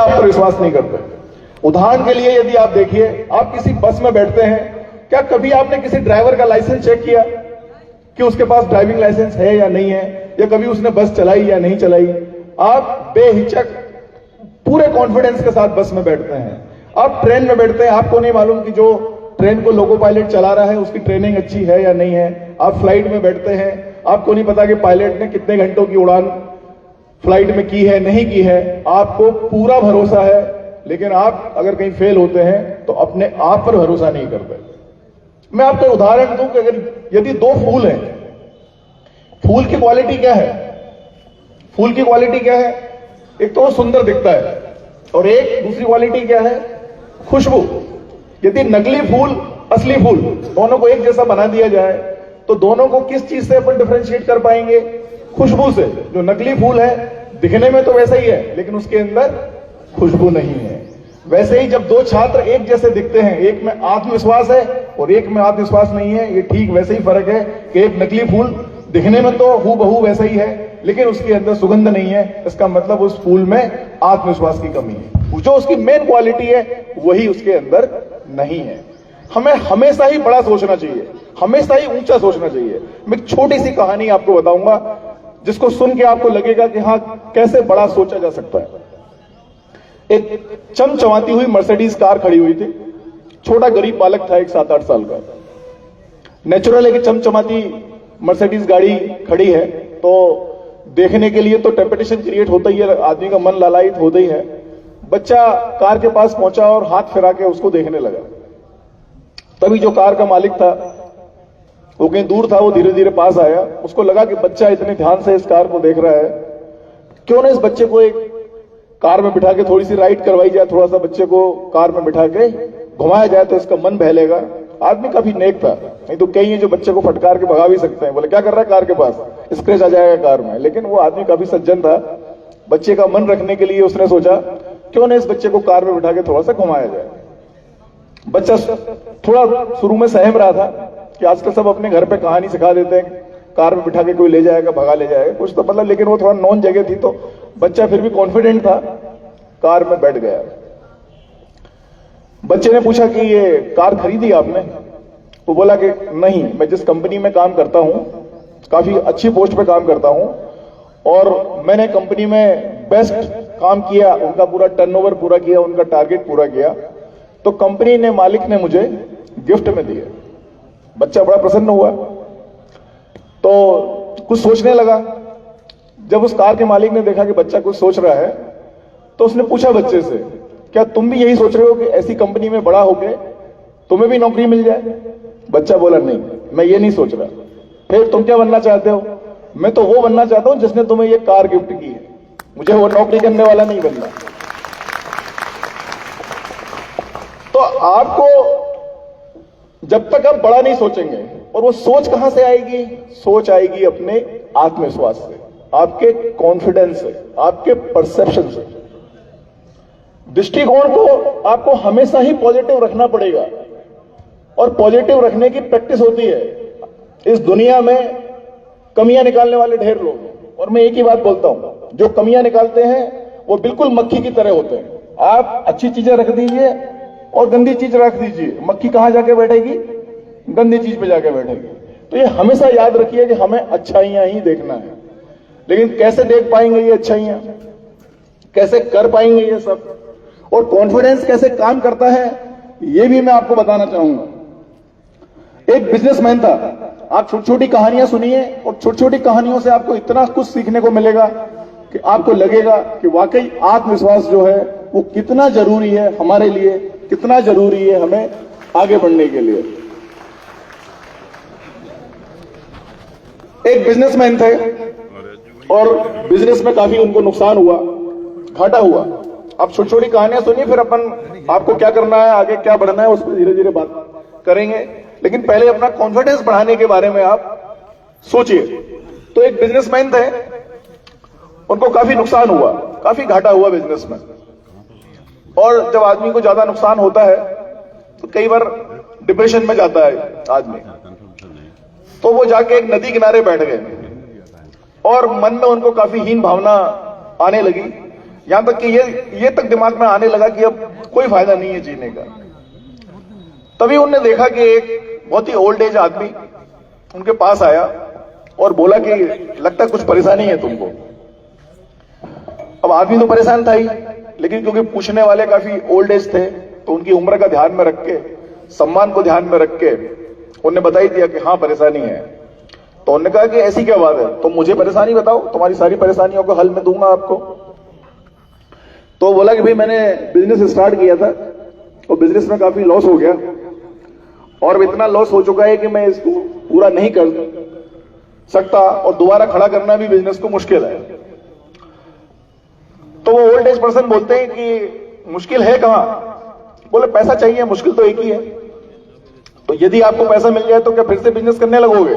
आप पर विश्वास नहीं करते। उदाहरण के लिए यदि आप देखिए, आप किसी बस में बैठते हैं, क्या कभी आपने किसी ड्राइवर का लाइसेंस चेक किया कि उसके पास ड्राइविंग लाइसेंस है या नहीं है, या कभी उसने बस चलाई या नहीं चलाई? आप बेहिचक पूरे कॉन्फिडेंस के साथ बस में बैठते हैं। आप ट्रेन में बैठते हैं, आपको नहीं मालूम कि जो ट्रेन को लोको पायलट चला रहा है उसकी ट्रेनिंग अच्छी है या नहीं है। आप फ्लाइट में बैठते हैं, आपको नहीं पता कि पायलट ने कितने घंटों की उड़ान फ्लाइट में की है नहीं की है। आपको पूरा भरोसा है, लेकिन आप अगर कहीं फेल होते हैं तो अपने आप पर भरोसा नहीं करते। मैं आपको उदाहरण दूं कि अगर यदि दो फूल हैं, फूल की क्वालिटी क्या है? फूल की क्वालिटी क्या है? एक तो वो सुंदर दिखता है, और एक दूसरी क्वालिटी क्या है? खुशबू। यदि नकली फूल असली फूल दोनों को एक जैसा बना दिया जाए तो दोनों को किस चीज से अपन डिफरेंशिएट कर पाएंगे? खुशबू से। जो नकली फूल है दिखने में तो वैसा ही है, लेकिन उसके अंदर खुशबू नहीं है। वैसे ही जब दो छात्र एक जैसे दिखते हैं, एक में आत्मविश्वास है और एक में आत्मविश्वास नहीं है, ये ठीक वैसे ही फर्क है कि एक नकली फूल दिखने में तो हूबहू वैसा ही है, लेकिन उसके अंदर सुगंध नहीं है। इसका मतलब उस फूल में आत्मविश्वास की कमी है। जो उसकी मेन क्वालिटी है वही उसके अंदर नहीं है। हमें हमेशा ही बड़ा सोचना चाहिए, हमेशा ही ऊंचा सोचना चाहिए। मैं एक छोटी सी कहानी आपको बताऊंगा जिसको सुन के आपको लगेगा कि हाँ, कैसे बड़ा सोचा जा सकता है। एक चमचमाती हुई मर्सिडीज कार खड़ी हुई थी। छोटा गरीब बालक था, एक 7-8 साल का। नेचुरल है कि चमचमाती मर्सिडीज गाड़ी खड़ी है तो देखने के लिए तो टेम्पटेशन क्रिएट होता ही है, आदमी का मन लालायित होता ही है। बच्चा कार के पास पहुंचा और हाथ फिरा के उसको देखने लगा। तभी जो कार का मालिक था वो कहीं दूर था, वो धीरे धीरे पास आया। उसको लगा कि बच्चा इतने ध्यान से इस कार को देख रहा है, क्यों ना इस बच्चे को एक कार में बिठा के थोड़ी सी राइड करवाई जाए, थोड़ा सा बच्चे को कार में बिठा के घुमाया जाए तो इसका मन बहलेगा। आदमी काफी नेक था, नहीं तो कई है जो बच्चे को फटकार के भगा भी सकते हैं। बोले क्या कर रहा है कार के पास, स्क्रैच आ जाएगा कार में। लेकिन वो आदमी काफी सज्जन था। बच्चे का मन रखने के लिए उसने सोचा क्यों ना इस बच्चे को कार में बिठा के थोड़ा सा घुमाया जाए। बच्चा थोड़ा शुरू में सहम रहा था कि आजकल सब अपने घर पे कहानी सिखा देते हैं, कार में बिठा के कोई ले जाएगा, भगा ले जाएगा कुछ तो मतलब, लेकिन वो थोड़ा नॉन जगह थी तो बच्चा फिर भी कॉन्फिडेंट था, कार में बैठ गया। बच्चे ने पूछा कि ये कार खरीदी आपने? वो बोला कि नहीं, मैं जिस कंपनी में काम करता हूं, काफी अच्छी पोस्ट पे काम करता हूं और मैंने कंपनी में बेस्ट काम किया, उनका पूरा टर्नओवर पूरा किया, उनका टारगेट पूरा किया, तो कंपनी ने, मालिक ने मुझे गिफ्ट में दिया। बच्चा बड़ा प्रसन्न हुआ तो कुछ सोचने लगा। जब उस कार के मालिक ने देखा कि बच्चा कुछ सोच रहा है तो उसने पूछा बच्चे से, क्या तुम भी यही सोच रहे हो कि ऐसी कंपनी में बड़ा होके तुम्हें भी नौकरी मिल जाए? बच्चा बोला नहीं, मैं ये नहीं सोच रहा। फिर तुम क्या बनना चाहते हो? मैं तो वो बनना चाहता हूं जिसने तुम्हें ये कार गिफ्ट की है, मुझे वो नौकरी करने वाला नहीं बनना। तो आपको जब तक आप बड़ा नहीं सोचेंगे, और वो सोच कहां से आएगी? सोच आएगी अपने आत्मविश्वास से, आपके कॉन्फिडेंस से, आपके परसेप्शन से। दृष्टिकोण को आपको हमेशा ही पॉजिटिव रखना पड़ेगा, और पॉजिटिव रखने की प्रैक्टिस होती है। इस दुनिया में कमियां निकालने वाले ढेर लोग हैं, और मैं एक ही बात बोलता हूं, जो कमियां निकालते हैं वो बिल्कुल मक्खी की तरह होते हैं। आप अच्छी चीजें रख दीजिए और गंदी चीज रख दीजिए, मक्खी कहां जाके बैठेगी? गंदी चीज पे जाके बैठेगी। तो ये हमेशा याद रखिए कि हमें अच्छाइयां ही देखना है। लेकिन कैसे देख पाएंगे ये अच्छाइयां, कैसे कर पाएंगे ये सब, और कॉन्फिडेंस कैसे काम करता है, ये भी मैं आपको बताना चाहूंगा। एक बिजनेसमैन था, आप छोटी छोटी कहानियां सुनिए और छोटी छोटी कहानियों से आपको इतना कुछ सीखने को मिलेगा कि आपको लगेगा कि वाकई आत्मविश्वास जो है वो कितना जरूरी है हमारे लिए, कितना जरूरी है हमें आगे बढ़ने के लिए। एक बिजनेसमैन थे और बिजनेस में काफी उनको नुकसान हुआ, घाटा हुआ। अब छोटी छोटी कहानियां सुनिए, फिर अपन आपको क्या करना है, आगे क्या बढ़ना है, उस पर धीरे धीरे बात करेंगे। लेकिन पहले अपना कॉन्फिडेंस बढ़ाने के बारे में आप सोचिए। तो एक बिजनेसमैन थे, उनको काफी नुकसान हुआ, काफी घाटा हुआ बिजनेस में। और जब आदमी को ज्यादा नुकसान होता है तो कई बार डिप्रेशन में जाता है आदमी। तो वो जाके एक नदी किनारे बैठ गए और मन में उनको काफी हीन भावना आने लगी। यहां तक कि ये तक दिमाग में आने लगा कि अब कोई फायदा नहीं है जीने का। तभी उनने देखा कि एक बहुत ही ओल्ड एज आदमी उनके पास आया और बोला कि लगता है कुछ परेशानी है तुमको। अब आदमी तो परेशान था ही, लेकिन क्योंकि पूछने वाले काफी ओल्ड एज थे तो उनकी उम्र का ध्यान में रख के, सम्मान को ध्यान में रख के उन्होंने बता ही दिया कि हाँ परेशानी है। तो उन्होंने कहा कि ऐसी क्या बात है, तो मुझे परेशानी बताओ, तुम्हारी सारी परेशानियों का हल मैं दूंगा आपको। तो बोला कि भाई मैंने बिजनेस स्टार्ट किया था और बिजनेस में काफी लॉस हो गया और अब इतना लॉस हो चुका है कि मैं इसको पूरा नहीं कर सकता और दोबारा खड़ा करना भी बिजनेस को मुश्किल है। तो वो ओल्ड एज पर्सन बोलते हैं कि मुश्किल है कहां? बोले पैसा चाहिए, मुश्किल तो एक ही है। तो यदि आपको पैसा मिल जाए तो क्या फिर से बिजनेस करने लगोगे?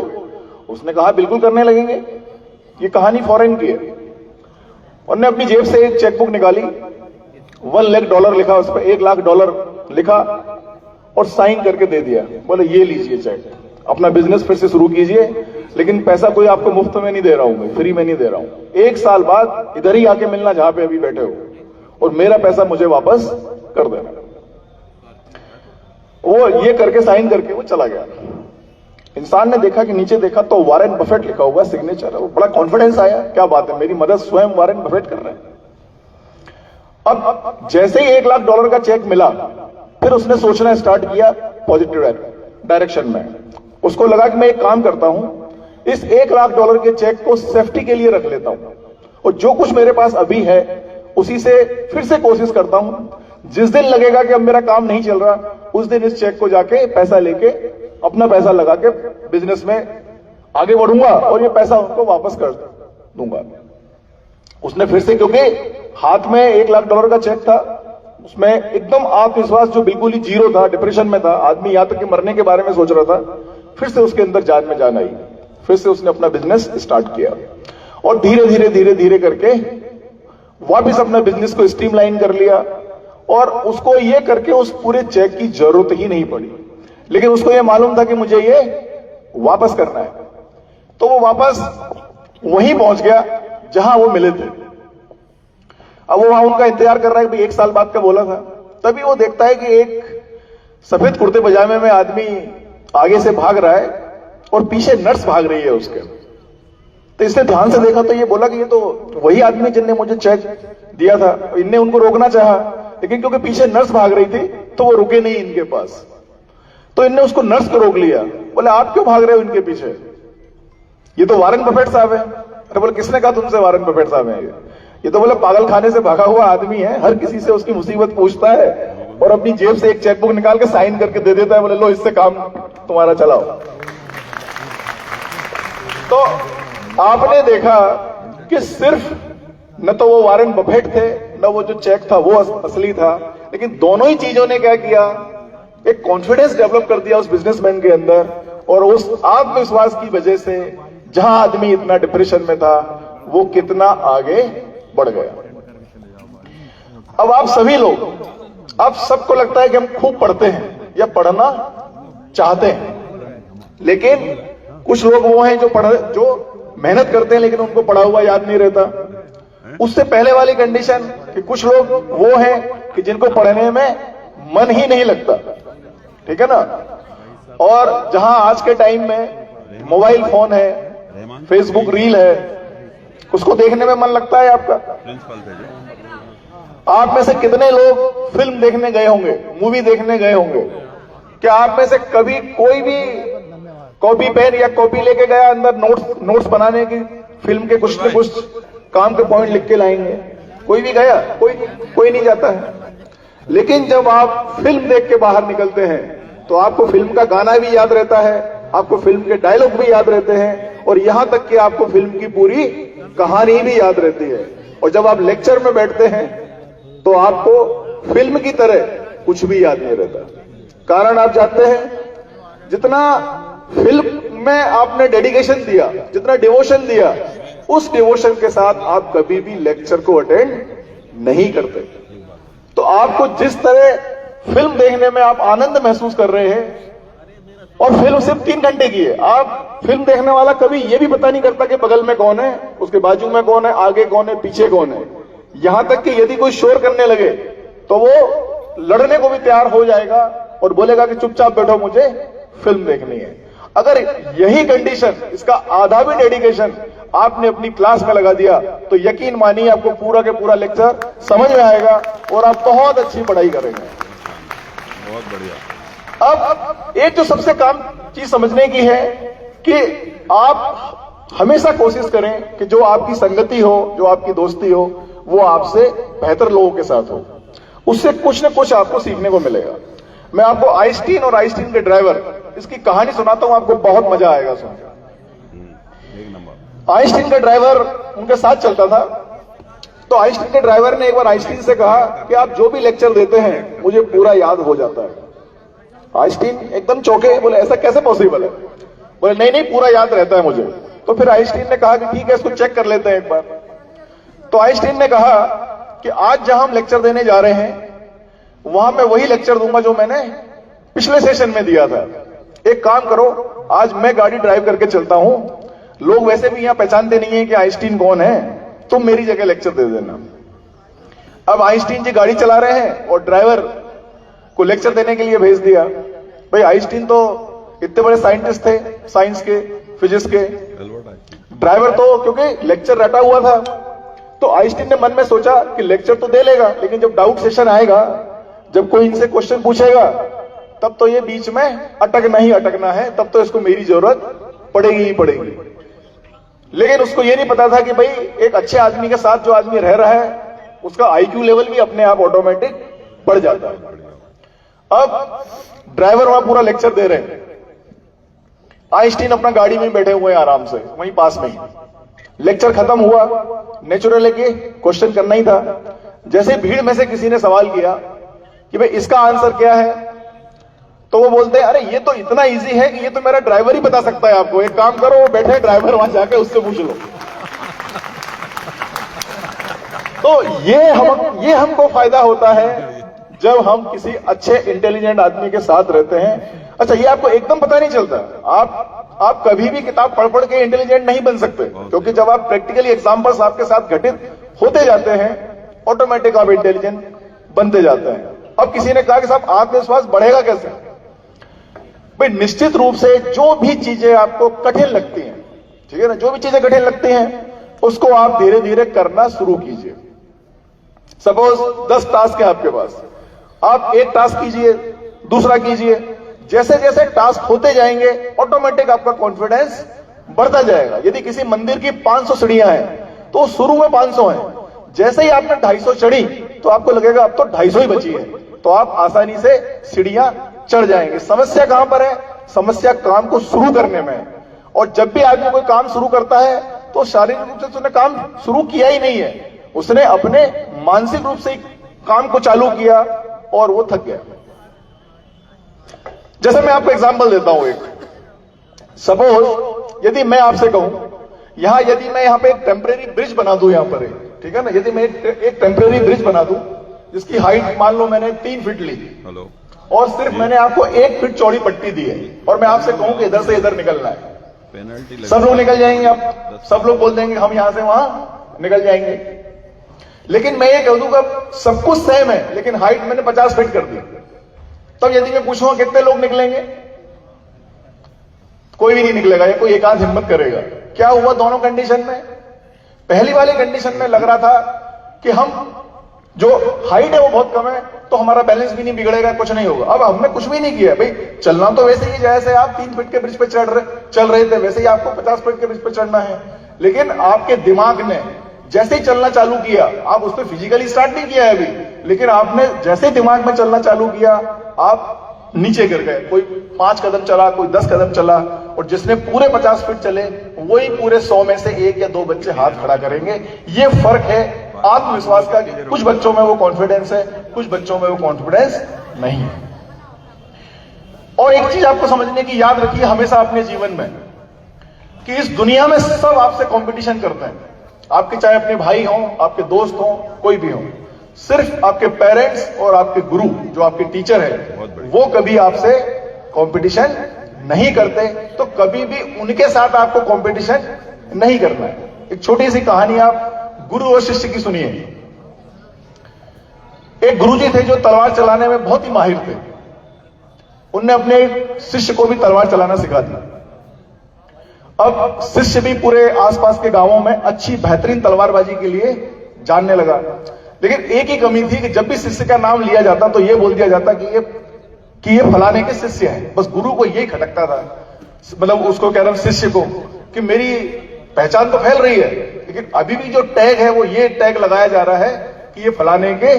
उसने कहा बिल्कुल करने लगेंगे। ये कहानी फॉरेन की है। उन्होंने अपनी जेब से एक चेकबुक निकाली, $1 लाख लिखा, उस पर $1 लाख लिखा और साइन करके दे दिया। बोले ये लीजिए चेक, अपना बिजनेस फिर से शुरू कीजिए, लेकिन पैसा कोई आपको मुफ्त में नहीं दे रहा हूं, मैं फ्री में नहीं दे रहा हूं। 1 साल बाद इधर ही आके मिलना जहां पे अभी बैठे हो और मेरा पैसा मुझे वापस कर देना। वो ये करके साइन करके वो चला गया। इंसान ने देखा कि नीचे देखा तो वॉरेन बफेट लिखा हुआ सिग्नेचर है। वो बड़ा कॉन्फिडेंस आया, क्या बात है, मेरी मदद स्वयं वॉरेन बफेट कर रहे हैं। अब जैसे ही $1 लाख का चेक मिला, फिर उसने सोचना स्टार्ट किया पॉजिटिव डायरेक्शन में। उसको लगा कि मैं एक काम करता हूं, इस $1 लाख के चेक को सेफ्टी के लिए रख लेता हूं और जो कुछ मेरे पास अभी है उसी से फिर से कोशिश करता हूं। जिस दिन लगेगा कि अब मेरा काम नहीं चल रहा, उस दिन इस चेक को जाके पैसा लेके अपना पैसा लगा के बिजनेस में आगे बढ़ूंगा और ये पैसा उनको वापस कर दूंगा। उसने फिर से, क्योंकि हाथ में $1 लाख का चेक था, उसमें एकदम आत्मविश्वास जो बिल्कुल ही जीरो था, डिप्रेशन में था आदमी, यहां तक कि मरने के बारे में सोच रहा था। फिर से उसके अंदर जान में जान आई, फिर से उसने अपना बिजनेस स्टार्ट किया और धीरे धीरे धीरे धीरे करके वापस अपना बिजनेस को स्ट्रीमलाइन कर लिया। और उसको ये करके उस पूरे चेक की जरूरत ही नहीं पड़ी, लेकिन उसको ये मालूम था कि मुझे ये वापस करना है। तो वो वापस वहीं पहुंच गया जहां वो मिले थे। अब वो वहां उनका इंतजार कर रहा है कि 1 साल बाद का बोला था। तभी वो देखता है कि एक सफेद कुर्ते पजामे में आदमी आगे से भाग रहा है और पीछे नर्स भाग रही है उसके। तो इसने ध्यान से देखा तो ये बोला कि ये तो वही आदमी जिनने मुझे चेक दिया था। इनने उनको रोकना चाहा, लेकिन क्योंकि पीछे नर्स भाग रही थी तो वो रुके नहीं इनके पास। तो इनने उसको नर्स को रोक लिया। बोले आप क्यों भाग रहे हो इनके पीछे? ये तो वॉरेन बफेट साहब है। अरे बोले किसने कहा तुमसे वॉरेन बफेट साहब है? ये तो बोले पागल खाने से भागा हुआ आदमी है, हर किसी से उसकी मुसीबत पूछता है और अपनी जेब से एक चेकबुक निकाल के साइन करके दे देता है। बोले लो इससे काम तुम्हारा चलाओ। तो आपने देखा कि सिर्फ न तो वो वॉरेन बफेट थे, न वो जो चेक था वो असली था, लेकिन दोनों ही चीजों ने क्या किया, एक कॉन्फिडेंस डेवलप कर दिया उस बिजनेसमैन के अंदर। और उस आत्मविश्वास की वजह से जहां आदमी इतना डिप्रेशन में था, वो कितना आगे बढ़ गया। अब आप सभी लोग, आप सबको लगता है कि हम खूब पढ़ते हैं या पढ़ना चाहते हैं, लेकिन कुछ लोग वो हैं जो मेहनत करते हैं लेकिन उनको पढ़ा हुआ याद नहीं रहता। उससे पहले वाली कंडीशन कि कुछ लोग वो हैं कि जिनको पढ़ने में मन ही नहीं लगता, ठीक है ना। और जहां आज के टाइम में मोबाइल फोन है, फेसबुक रील है, उसको देखने में मन लगता है आपका? आप में से कितने लोग फिल्म देखने गए होंगे, मूवी देखने गए होंगे? क्या आप में से कभी कोई भी कॉपी पेन या कॉपी लेके गया अंदर नोट्स बनाने की, फिल्म के कुछ न कुछ काम के पॉइंट लिख के लाएंगे? कोई भी गया? कोई नहीं जाता है। लेकिन जब आप फिल्म देख के बाहर निकलते हैं तो आपको फिल्म का गाना भी याद रहता है, आपको फिल्म के डायलॉग भी याद रहते हैं और यहां तक कि आपको फिल्म की पूरी कहानी भी याद रहती है। और जब आप लेक्चर में बैठते हैं तो आपको फिल्म की तरह कुछ भी याद नहीं रहता। कारण आप जानते हैं, जितना फिल्म में आपने डेडिकेशन दिया, जितना डिवोशन दिया, उस डिवोशन के साथ आप कभी भी लेक्चर को अटेंड नहीं करते। तो आपको जिस तरह फिल्म देखने में आप आनंद महसूस कर रहे हैं, और फिल्म सिर्फ 3 घंटे की है, आप फिल्म देखने वाला कभी यह भी पता नहीं करता कि बगल में कौन है, उसके बाजू में कौन है, आगे कौन है, पीछे कौन है। यहां तक कि यदि कोई शोर करने लगे तो वो लड़ने को भी तैयार हो जाएगा और बोलेगा कि चुपचाप बैठो, मुझे फिल्म देखनी है। अगर यही कंडीशन, इसका आधा भी डेडिकेशन आपने अपनी क्लास में लगा दिया तो यकीन मानिए आपको पूरा के पूरा लेक्चर समझ में आएगा और आप बहुत अच्छी पढ़ाई करेंगे। बहुत बढ़िया। अब एक जो सबसे काम चीज समझने की है कि आप हमेशा कोशिश करें कि जो आपकी संगति हो, जो आपकी दोस्ती हो, वो आपसे बेहतर लोगों के साथ हो। उससे कुछ न कुछ आपको सीखने को मिलेगा। मैं आपको आइंस्टीन और आइंस्टीन के ड्राइवर, इसकी कहानी सुनाता हूं, आपको बहुत मजा आएगा सुनकर। एक नंबर। आइंस्टीन का ड्राइवर उनके साथ चलता था, तो आइंस्टीन के ड्राइवर ने एक बार आइंस्टीन से कहा कि आप जो भी लेक्चर देते हैं मुझे पूरा याद हो जाता है। आइंस्टीन एकदम चौंके, बोले ऐसा कैसे पॉसिबल है? बोले नहीं नहीं, पूरा याद रहता है मुझे। तो फिर आइंस्टीन ने कहा कि ठीक है, इसको चेक कर लेते हैं एक बार। तो आइंस्टीन ने कहा कि आज जहां हम लेक्चर देने जा रहे हैं वहां मैं वही लेक्चर दूंगा जो मैंने पिछले सेशन में दिया था। एक काम करो, आज मैं गाड़ी ड्राइव करके चलता हूं, लोग वैसे भी यहां पहचानते नहीं है कि आइंस्टीन कौन है, तुम मेरी जगह लेक्चर दे देना। अब आइंस्टीन जी गाड़ी चला रहे हैं और ड्राइवर को लेक्चर देने के लिए भेज दिया। भाई आइंस्टीन तो इतने बड़े साइंटिस्ट थे, साइंस के, फिजिक्स के। ड्राइवर तो क्योंकि लेक्चर रटा हुआ था, तो आइंस्टीन ने मन में सोचा कि लेक्चर तो दे लेगा, लेकिन जब डाउट सेशन आएगा, जब कोई इनसे क्वेश्चन पूछेगा, तब तो ये बीच में अटकना ही अटकना है, तब तो इसको मेरी जरूरत पड़ेगी ही पड़ेगी। लेकिन उसको ये नहीं पता था कि भाई एक अच्छे आदमी के साथ जो आदमी रह रहा है उसका आईक्यू लेवल भी अपने आप ऑटोमेटिक बढ़ जाता है। अब ड्राइवर वहां पूरा लेक्चर दे रहे हैं, आइंस्टीन अपना गाड़ी में बैठे हुए हैं आराम से, वहीं पास में ही। लेक्चर खत्म हुआ, नेचुरल है कि क्वेश्चन करना ही था। जैसे भीड़ में से किसी ने सवाल किया कि भाई इसका आंसर क्या है, तो वो बोलते हैं अरे ये तो इतना इजी है कि ये तो मेरा ड्राइवर ही बता सकता है आपको, एक काम करो, वो बैठे ड्राइवर, वहां जाके उससे पूछ लो। तो ये हमको फायदा होता है जब हम किसी अच्छे इंटेलिजेंट आदमी के साथ रहते हैं। अच्छा, ये आपको एकदम पता नहीं चलता, आप कभी भी किताब पढ़ पढ़ के इंटेलिजेंट नहीं बन सकते, क्योंकि जब आप प्रैक्टिकली एग्जांपल्स आपके साथ घटित होते जाते हैं, ऑटोमेटिक आप इंटेलिजेंट बनते जाते हैं। अब किसी ने कहा कि साहब आत्मविश्वास बढ़ेगा कैसे? भाई निश्चित रूप से जो भी चीजें आपको कठिन लगती हैं, ठीक है ना, जो भी चीजें कठिन लगती हैं उसको आप धीरे धीरे करना शुरू कीजिए। सपोज 10 टास्क है आपके पास, आप एक टास्क कीजिए, दूसरा कीजिए। जैसे जैसे टास्क होते जाएंगे ऑटोमेटिक आपका कॉन्फिडेंस बढ़ता जाएगा। यदि किसी मंदिर की 500 सीढ़ियां हैं तो शुरू में 500 हैं, जैसे ही आपने 250 चढ़ी तो आपको लगेगा अब तो 250 ही बची है, तो आप आसानी से सीढ़ियां चढ़ जाएंगे। समस्या कहां पर है? समस्या काम को शुरू करने में है। और जब भी आदमी कोई काम शुरू करता है तो शारीरिक रूप से उसने काम शुरू किया ही नहीं है, उसने अपने मानसिक रूप से काम को चालू किया और वो थक गया। जैसे मैं आपको एग्जांपल देता हूं एक। सपोज यदि मैं आपसे कहूं यदि मैं यहां पे एक टेम्परेरी ब्रिज बना दूं, यहां पर ठीक है ना, यदि मैं एक टेम्परेरी ब्रिज बना दूं जिसकी हाइट मान लो मैंने 3 फीट ली, हेलो, और सिर्फ मैंने आपको 1 फीट चौड़ी पट्टी दी है, और मैं आपसे कहूं कि इधर से इधर निकलना है, पेनल्टी सब लोग निकल जाएंगे। आप सब लोग बोल देंगे हम यहां से वहां निकल जाएंगे। लेकिन मैं ये कह दूंगा सब कुछ सेम है, लेकिन हाइट मैंने 50 फीट कर दी, तब यदि मैं पूछूंगा कितने लोग निकलेंगे? कोई भी नहीं निकलेगा, या कोई एक आध हिम्मत करेगा। क्या हुआ दोनों कंडीशन में? पहली वाली कंडीशन में लग रहा था कि हम जो हाइट है वो बहुत कम है, तो हमारा बैलेंस भी नहीं बिगड़ेगा, कुछ नहीं होगा। अब हमने कुछ भी नहीं किया भाई, चलना तो वैसे ही जैसे आप 3 फीट के ब्रिज पे चल रहे थे वैसे ही आपको 50 फीट के ब्रिज पे चढ़ना है। लेकिन आपके दिमाग ने जैसे ही चलना चालू किया, आप उस पर फिजिकली स्टार्ट नहीं किया है अभी, लेकिन आपने जैसे ही दिमाग में चलना चालू किया आप नीचे गिर गए। कोई 5 कदम चला, कोई 10 कदम चला, और जिसने पूरे 50 फीट चले वही पूरे 100 में से 1 या 2 बच्चे हाथ खड़ा करेंगे। ये फर्क है आत्मविश्वास का। कुछ बच्चों में वो कॉन्फिडेंस है, कुछ बच्चों में वो कॉन्फिडेंस नहीं है। और एक चीज आपको समझने की, याद रखिए हमेशा अपने जीवन में, कि इस दुनिया में सब आपसे कंपटीशन करते हैं। आपके चाहे अपने भाई हों, आपके दोस्त हों, कोई भी हो, सिर्फ आपके पेरेंट्स और आपके गुरु जो आपके टीचर है वो कभी आपसे कंपटीशन नहीं करते। तो कभी भी उनके साथ आपको कंपटीशन नहीं करना है। एक छोटी सी कहानी आप गुरु और शिष्य की सुनिए। एक गुरुजी थे जो तलवार चलाने में बहुत ही माहिर थे। उनने अपने शिष्य को भी तलवार चलाना सिखा दिया। अब शिष्य भी पूरे आसपास के गांवों में अच्छी बेहतरीन तलवारबाजी के लिए जानने लगा। लेकिन एक ही कमी थी कि जब भी शिष्य का नाम लिया जाता तो यह बोल दिया जाता कि ये फलाने के शिष्य हैं। बस गुरु को यही खटकता था, मतलब उसको कह रहा हूं शिष्य को, कि मेरी पहचान तो फैल रही है लेकिन अभी भी जो टैग है वो ये टैग लगाया जा रहा है कि ये फलाने के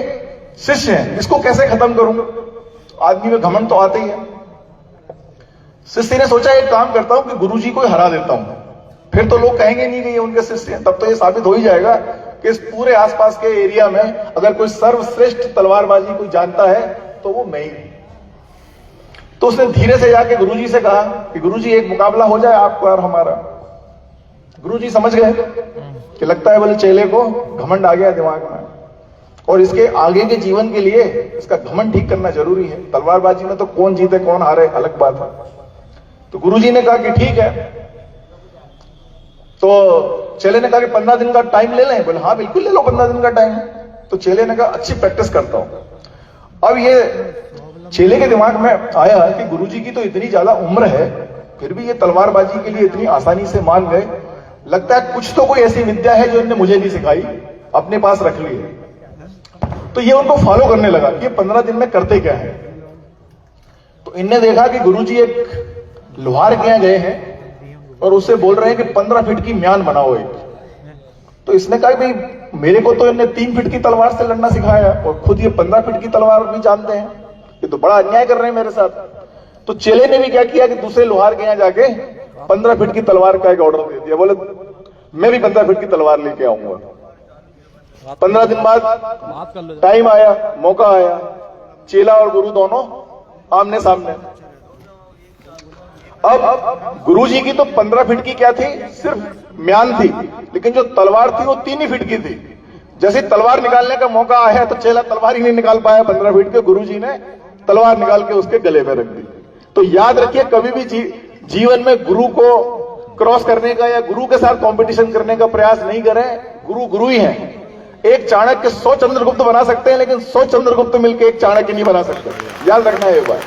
शिष्य हैं। इसको कैसे खत्म करूंगा? आदमी में घमंड तो आते ही है। शिष्य ने सोचा एक काम करता हूं कि गुरुजी को हरा देता हूं, फिर तो लोग कहेंगे नहीं कि ये उनके शिष्य हैं। तब तो ये साबित हो ही जाएगा कि इस पूरे आसपास के एरिया में अगर कोई सर्वश्रेष्ठ तलवारबाजी कोई जानता है तो वो मैं ही हूं। तो उसने धीरे से जाके गुरुजी से कहा कि गुरुजी एक मुकाबला हो जाए आपका और हमारा। गुरुजी समझ गए कि लगता है बोले चेले को घमंड आ गया दिमाग में और इसके आगे के जीवन के लिए इसका घमंड ठीक करना जरूरी है। तलवारबाजी में तो कौन जीते कौन हारे अलग बात है। तो गुरुजी ने कहा कि ठीक है। तो चेले ने कहा कि 15 दिन का टाइम ले लें। बोले हाँ बिल्कुल ले लो 15 दिन का टाइम। तो चेले ने कहा अच्छी प्रैक्टिस करता हूं। अब ये चेले के दिमाग में आया कि गुरुजी की तो इतनी ज्यादा उम्र है फिर भी ये तलवारबाजी के लिए इतनी आसानी से मान गए। लगता है कुछ तो कोई ऐसी विद्या है जो इनने मुझे नहीं सिखाई, अपने पास रख ली है। तो ये उनको फॉलो करने लगा कि ये 15 दिन में करते क्या है। तो इनने देखा कि गुरुजी एक लोहार के यहां गए हैं और उससे बोल रहे हैं कि 15 फीट की म्यान बनाओ एक। तो इसने कहा भाई मेरे को तो इनने 3 फीट की तलवार से लड़ना सिखाया और खुद ये 15 फीट की तलवार भी जानते हैं, ये तो बड़ा अन्याय कर रहे हैं मेरे साथ। तो चेले ने भी क्या किया कि दूसरे लोहार के यहां जाके 15 फीट की तलवार का एक ऑर्डर दे दिया। बोले मैं भी 15 फीट की तलवार लेके आऊंगा। 15 दिन बाद टाइम आया, मौका आया, चेला और गुरु दोनों आमने सामने। अब गुरुजी की तो 15 फीट की क्या थी, सिर्फ म्यान थी, लेकिन जो तलवार थी वो 3 ही फीट की थी। जैसे तलवार निकालने का मौका आया तो चेला तलवार ही नहीं निकाल पाया 15 फीट के, गुरुजी ने तलवार निकाल के उसके गले में रख दी। तो याद रखिए कभी भी जीवन में गुरु को क्रॉस करने का या गुरु के साथ कंपटीशन करने का प्रयास नहीं करें। गुरु गुरु ही हैं। एक चाणक्य 100 चंद्रगुप्त बना सकते हैं लेकिन 100 चंद्रगुप्त मिलकर एक चाणक्य नहीं बना सकते। याद रखना है एक बात।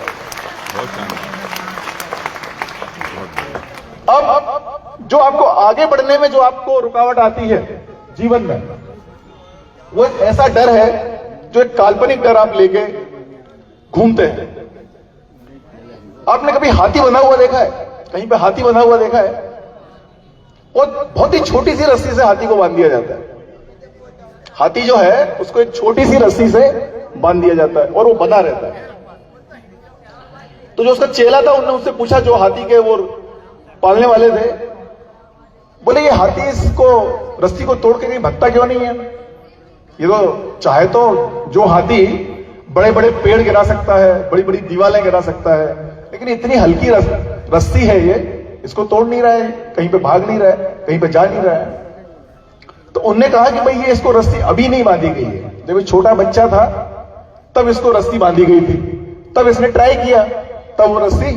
अब जो आपको आगे बढ़ने में जो आपको रुकावट आती है जीवन में, वो एक ऐसा डर है जो एक काल्पनिक डर आप लेके घूमते हैं। आपने कभी हाथी बना हुआ देखा है? कहीं पे हाथी बना हुआ देखा है? वो बहुत ही छोटी सी रस्सी से हाथी को बांध दिया जाता है। हाथी जो है उसको एक छोटी सी रस्सी से बांध दिया जाता है और वो बना रहता है। तो जो उसका चेला था उन्होंने उससे पूछा, जो हाथी के वो पालने वाले थे, बोले ये हाथी इसको रस्सी को तोड़ के कहीं भगता क्यों नहीं है? ये तो चाहे तो जो हाथी बड़े बड़े पेड़ गिरा सकता है, बड़ी बड़ी दीवारें गिरा सकता है, लेकिन इतनी हल्की रस्सी है ये, इसको तोड़ नहीं रहा है, कहीं पे भाग नहीं रहा है, कहीं पे जा नहीं रहा है। तो उनने कहा कि भाई ये इसको रस्सी अभी नहीं बांधी गई है, जब ये छोटा बच्चा था तब इसको रस्सी बांधी गई थी, तब इसने ट्राई किया, तब वो रस्सी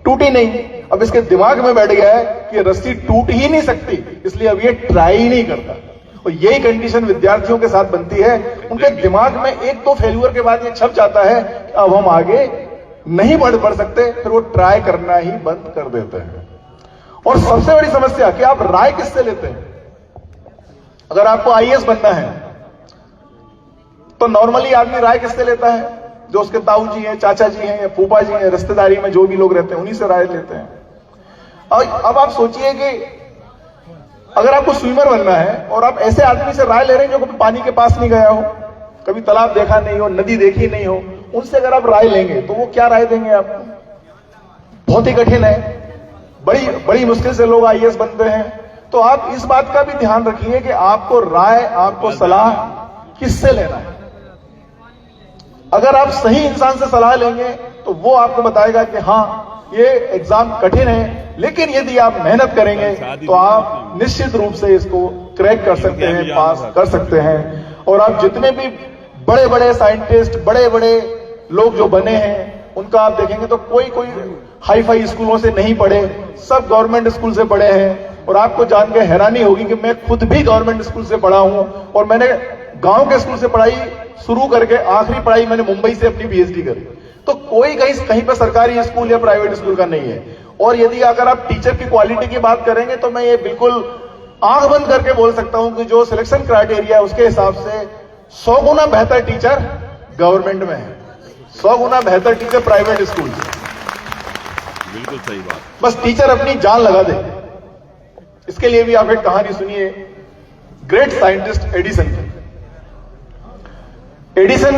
टूटी नहीं। अब इसके दिमाग में बैठ गया है कि रस्सी टूट ही नहीं सकती, इसलिए अब ये ट्राई ही नहीं करता। और यही कंडीशन विद्यार्थियों के साथ बनती है। उनके दिमाग में एक तो फेल्यूर के बाद ये छप जाता है कि अब हम आगे नहीं बढ़ सकते, फिर वो ट्राई करना ही बंद कर देते हैं। और सबसे बड़ी समस्या कि आप राय किससे लेते हैं? अगर आपको आईएएस बनना है तो नॉर्मली आदमी राय किससे लेता है? जो उसके ताऊ जी हैं, चाचा जी हैं या फूफा जी हैं, रिश्तेदारी में जो भी लोग रहते हैं उन्हीं से राय लेते हैं। और अब आप सोचिए कि अगर आपको स्विमर बनना है और आप ऐसे आदमी से राय ले रहे हैं जो कभी पानी के पास नहीं गया हो, कभी तालाब देखा नहीं हो, नदी देखी नहीं हो, उनसे अगर आप राय लेंगे तो वो क्या राय देंगे आपको? बहुत ही कठिन है। बड़ी मुश्किल से लोग आईएएस बनते हैं। तो आप इस बात का भी ध्यान रखिए कि आपको राय, आपको सलाह किससे लेना है। अगर आप सही इंसान से सलाह लेंगे तो वो आपको बताएगा कि हाँ ये एग्जाम कठिन है, लेकिन यदि आप मेहनत करेंगे तो आप निश्चित रूप से इसको क्रैक कर सकते हैं, पास कर सकते हैं। और आप जितने भी बड़े बड़े साइंटिस्ट, बड़े बड़े लोग जो बने हैं, उनका आप देखेंगे तो कोई हाई फाई स्कूलों से नहीं पढ़े, सब गवर्नमेंट स्कूल से पढ़े हैं। और आपको जान के हैरानी होगी कि मैं खुद भी गवर्नमेंट स्कूल से पढ़ा हूं और मैंने गांव के स्कूल से पढ़ाई शुरू करके आखिरी पढ़ाई मैंने मुंबई से अपनी पीएचडी करी। तो कोई कहीं पे सरकारी स्कूल या प्राइवेट स्कूल का नहीं है। और यदि अगर आप टीचर की क्वालिटी की बात करेंगे तो मैं ये बिल्कुल आंख बंद करके बोल सकता हूं कि जो सिलेक्शन क्राइटेरिया है उसके हिसाब से 100 गुना बेहतर टीचर गवर्नमेंट में है, 100 गुना बेहतर टीचर प्राइवेट स्कूल से। बिल्कुल सही बात। बस टीचर अपनी जान लगा दे। इसके लिए भी आप एक कहानी सुनिए ग्रेट साइंटिस्ट एडिसन की। एडिसन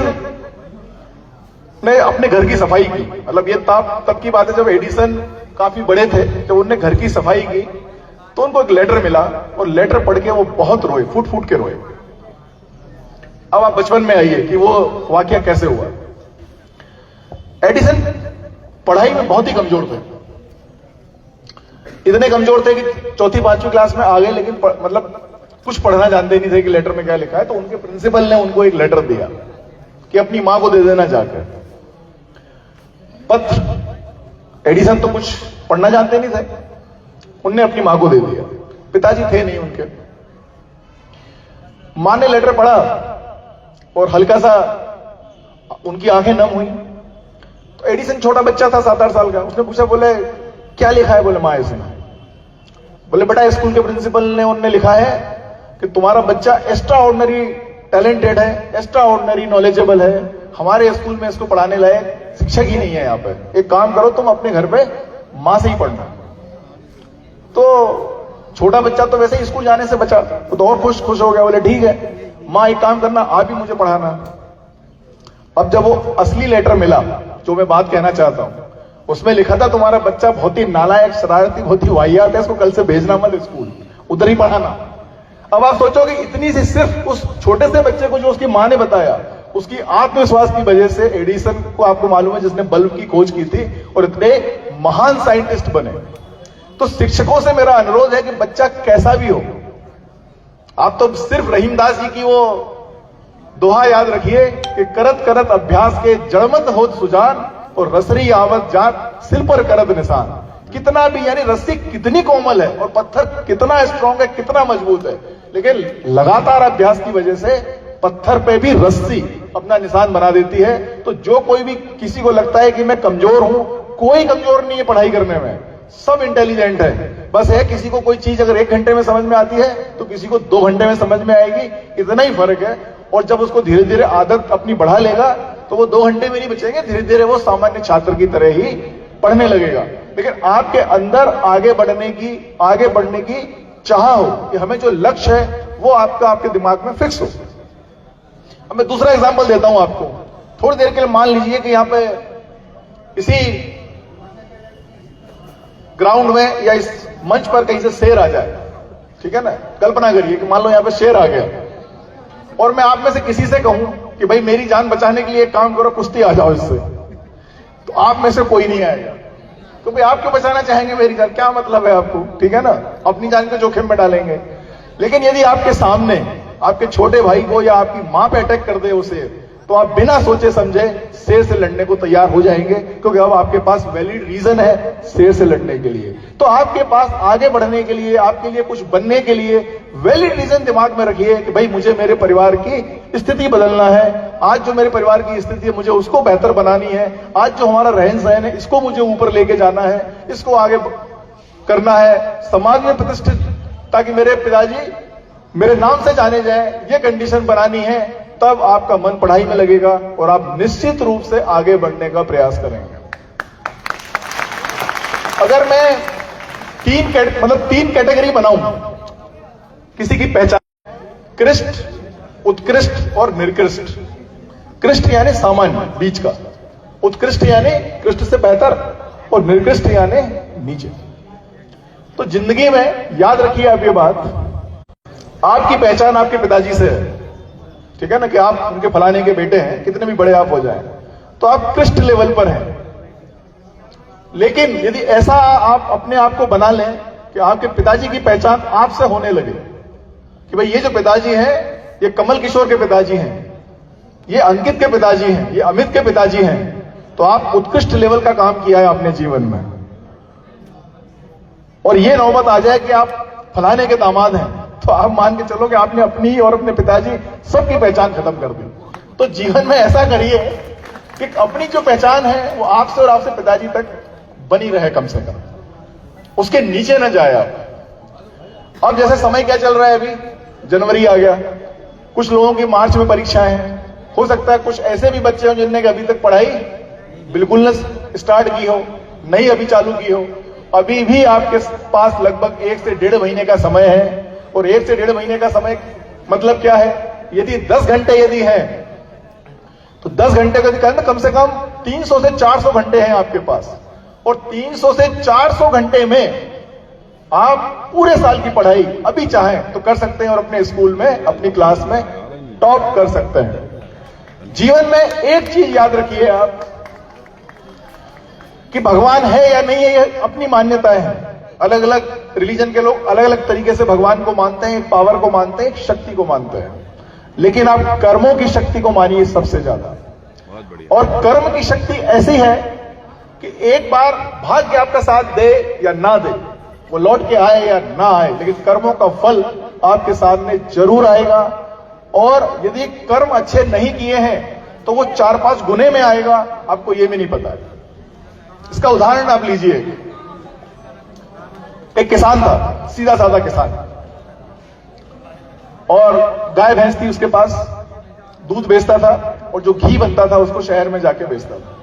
ने अपने घर की सफाई की, मतलब ये तब की बात है जब एडिसन काफी बड़े थे। जब उन्होंने घर की सफाई की तो उनको एक लेटर मिला और लेटर पढ़ के वो बहुत रोए, फूट फूट के रोए। अब आप बचपन में आइए कि वो वाकया कैसे हुआ। एडिसन पढ़ाई में बहुत ही कमजोर थे, इतने कमजोर थे कि चौथी पांचवी क्लास में आ गए, लेकिन मतलब कुछ पढ़ना जानते नहीं थे कि लेटर में क्या लिखा है। तो उनके प्रिंसिपल ने उनको एक लेटर दिया कि अपनी मां को दे देना जाकर पत्र। एडिसन तो कुछ पढ़ना जानते नहीं थे, उनने अपनी मां को दे दिया। पिताजी थे नहीं उनके। मां ने लेटर पढ़ा और हल्का सा उनकी आंखें नम हुई। तो एडिसन छोटा बच्चा था 7-8 साल का, उसने पूछा, बोले क्या लिखा है? बोले मां इसमें। बोले बेटा स्कूल के प्रिंसिपल ने उन्होंने लिखा है कि तुम्हारा बच्चा एक्स्ट्रा ऑर्डिनरी टैलेंटेड है, एक्स्ट्रा ऑर्डिनरी नॉलेजेबल है, हमारे स्कूल में इसको पढ़ाने लायक शिक्षक ही नहीं है यहाँ पे। एक काम करो तुम अपने घर पे मां से ही पढ़ना। तो छोटा बच्चा तो वैसे ही स्कूल जाने से बचा, तो और खुश हो गया। बोले ठीक है मां एक काम करना, आप ही मुझे पढ़ाना। अब जब वो असली लेटर मिला जो मैं बात कहना चाहता हूं, उसमें लिखा था तुम्हारा बच्चा बहुत ही नालायक, शरारती, बहुत ही वाहियात है, इसको कल से भेजना मत स्कूल, उधर ही पढ़ाना। अब आप सोचोगे इतनी सी सिर्फ उस छोटे से बच्चे को जो उसकी मां ने बताया, उसकी आत्मविश्वास की वजह से एडिसन को, आपको मालूम है, जिसने बल्ब की खोज की थी और इतने महान साइंटिस्ट बने। तो शिक्षकों से मेरा अनुरोध है कि बच्चा कैसा भी हो, आप तो सिर्फ रहीमदास जी की वो दोहा याद रखिए कि करत करत अभ्यास के जड़मत होत सुजान और रसरी आवत जात सिर पर करत निशान। कितना भी, यानी रस्सी कितनी कोमल है और पत्थर कितना स्ट्रांग है, कितना मजबूत है, लेकिन लगातार अभ्यास की वजह से पत्थर पे भी रस्सी अपना निशान बना देती है। तो जो कोई भी किसी को लगता है कि मैं कमजोर हूं, कोई कमजोर नहीं है पढ़ाई करने में, सब इंटेलिजेंट है। बस है किसी को कोई चीज अगर 1 घंटे में समझ में आती है तो किसी को 2 घंटे में समझ में आएगी, इतना ही फर्क है। और जब उसको धीरे धीरे आदत अपनी बढ़ा लेगा तो वो 2 घंटे में नहीं बचेंगे, धीरे धीरे वो सामान्य छात्र की तरह ही पढ़ने लगेगा। लेकिन आपके अंदर आगे बढ़ने की चाह हो कि हमें जो लक्ष्य है वो आपके दिमाग में फिक्स हो। अब मैं दूसरा एग्जांपल देता हूं आपको। थोड़ी देर के लिए मान लीजिए कि यहां पे इसी ग्राउंड में या इस मंच पर कहीं से शेर आ जाए, ठीक है ना। कल्पना करिए कि मान लो यहां पे शेर आ गया और मैं आप में से किसी से कहूं कि भाई मेरी जान बचाने के लिए एक काम करो, कुश्ती आ जाओ इससे, तो आप में से कोई नहीं आएगा। तो भाई आप क्यों बचाना चाहेंगे मेरी जान? क्या मतलब है आपको, ठीक है ना, अपनी जान को जोखिम में डालेंगे। लेकिन यदि आपके सामने आपके छोटे भाई को या आपकी मां पे अटैक कर दे उसे, तो आप बिना सोचे समझे शेर से लड़ने को तैयार हो जाएंगे, क्योंकि अब आपके पास वैलिड रीजन है शेर से लड़ने के लिए। तो आपके पास आगे बढ़ने के लिए, आपके लिए कुछ बनने के लिए वैलिड रीजन दिमाग में रखिए कि भाई मुझे मेरे परिवार की स्थिति बदलना है। आज जो मेरे परिवार की स्थिति है मुझे उसको बेहतर बनानी है। आज जो हमारा रहन सहन है इसको मुझे ऊपर लेके जाना है, इसको आगे करना है, समाज में प्रतिष्ठित, ताकि मेरे पिताजी मेरे नाम से जाने जाए, ये कंडीशन बनानी है। तब आपका मन पढ़ाई में लगेगा और आप निश्चित रूप से आगे बढ़ने का प्रयास करेंगे। अगर मैं 3 कैटेगरी बनाऊं किसी की पहचान, कृष्ट, उत्कृष्ट और निर्कृष्ट। कृष्ट यानी सामान्य, बीच का, उत्कृष्ट यानी कृष्ट से बेहतर और निर्कृष्ट यानी नीचे। तो जिंदगी में याद रखिए आप ये बात, आपकी पहचान आपके पिताजी से है, ठीक है ना, कि आप उनके फलाने के बेटे हैं, कितने भी बड़े आप हो जाएं तो आप कृष्ट लेवल पर हैं। लेकिन यदि ऐसा आप अपने आप को बना लें कि आपके पिताजी की पहचान आपसे होने लगे कि भाई ये जो पिताजी हैं ये कमल किशोर के पिताजी हैं, ये अंकित के पिताजी हैं, ये अमित के पिताजी हैं, तो आप उत्कृष्ट लेवल का काम किया है अपने जीवन में। और ये नौबत आ जाए कि आप फलाने के दामाद हैं, तो आप मान के चलो कि आपने अपनी और अपने पिताजी सबकी पहचान खत्म कर दी। तो जीवन में ऐसा करिए कि अपनी जो पहचान है वो आपसे और आपसे पिताजी तक बनी रहे, कम से कम उसके नीचे न जाए आप। अब जैसे समय क्या चल रहा है, अभी जनवरी आ गया, कुछ लोगों की मार्च में परीक्षाएं हैं, हो सकता है कुछ ऐसे भी बच्चे हो जिनने अभी तक पढ़ाई बिल्कुल न स्टार्ट की हो, नहीं अभी चालू की हो। अभी भी आपके पास लगभग 1 से 1.5 महीने का समय है, और 1 से 1.5 महीने का समय मतलब क्या है, यदि 10 घंटे यदि है तो 10 घंटे का निकालना, कम से कम 300 से 400 घंटे हैं आपके पास, और 300 से 400 घंटे में आप पूरे साल की पढ़ाई अभी चाहें तो कर सकते हैं, और अपने स्कूल में अपनी क्लास में टॉप कर सकते हैं। जीवन में एक चीज याद रखिए आप कि भगवान है या नहीं है, ये अपनी मान्यताएं हैं। अलग अलग रिलीजन के लोग अलग अलग तरीके से भगवान को मानते हैं, एक पावर को मानते हैं, एक शक्ति को मानते हैं, लेकिन आप कर्मों की शक्ति को मानिए सबसे ज्यादा। बहुत बढ़िया। और कर्म की शक्ति ऐसी है कि एक बार भाग्य आपका साथ दे या ना दे, वो लौट के आए या ना आए, लेकिन कर्मों का फल आपके सामने जरूर आएगा। और यदि कर्म अच्छे नहीं किए हैं तो वो 4-5 गुने में आएगा, आपको ये भी नहीं पता है। इसका उदाहरण आप लीजिए, एक किसान था, सीधा साधा किसान, और गाय भैंस थी उसके पास, दूध बेचता था, और जो घी बनता था उसको शहर में जाके बेचता था।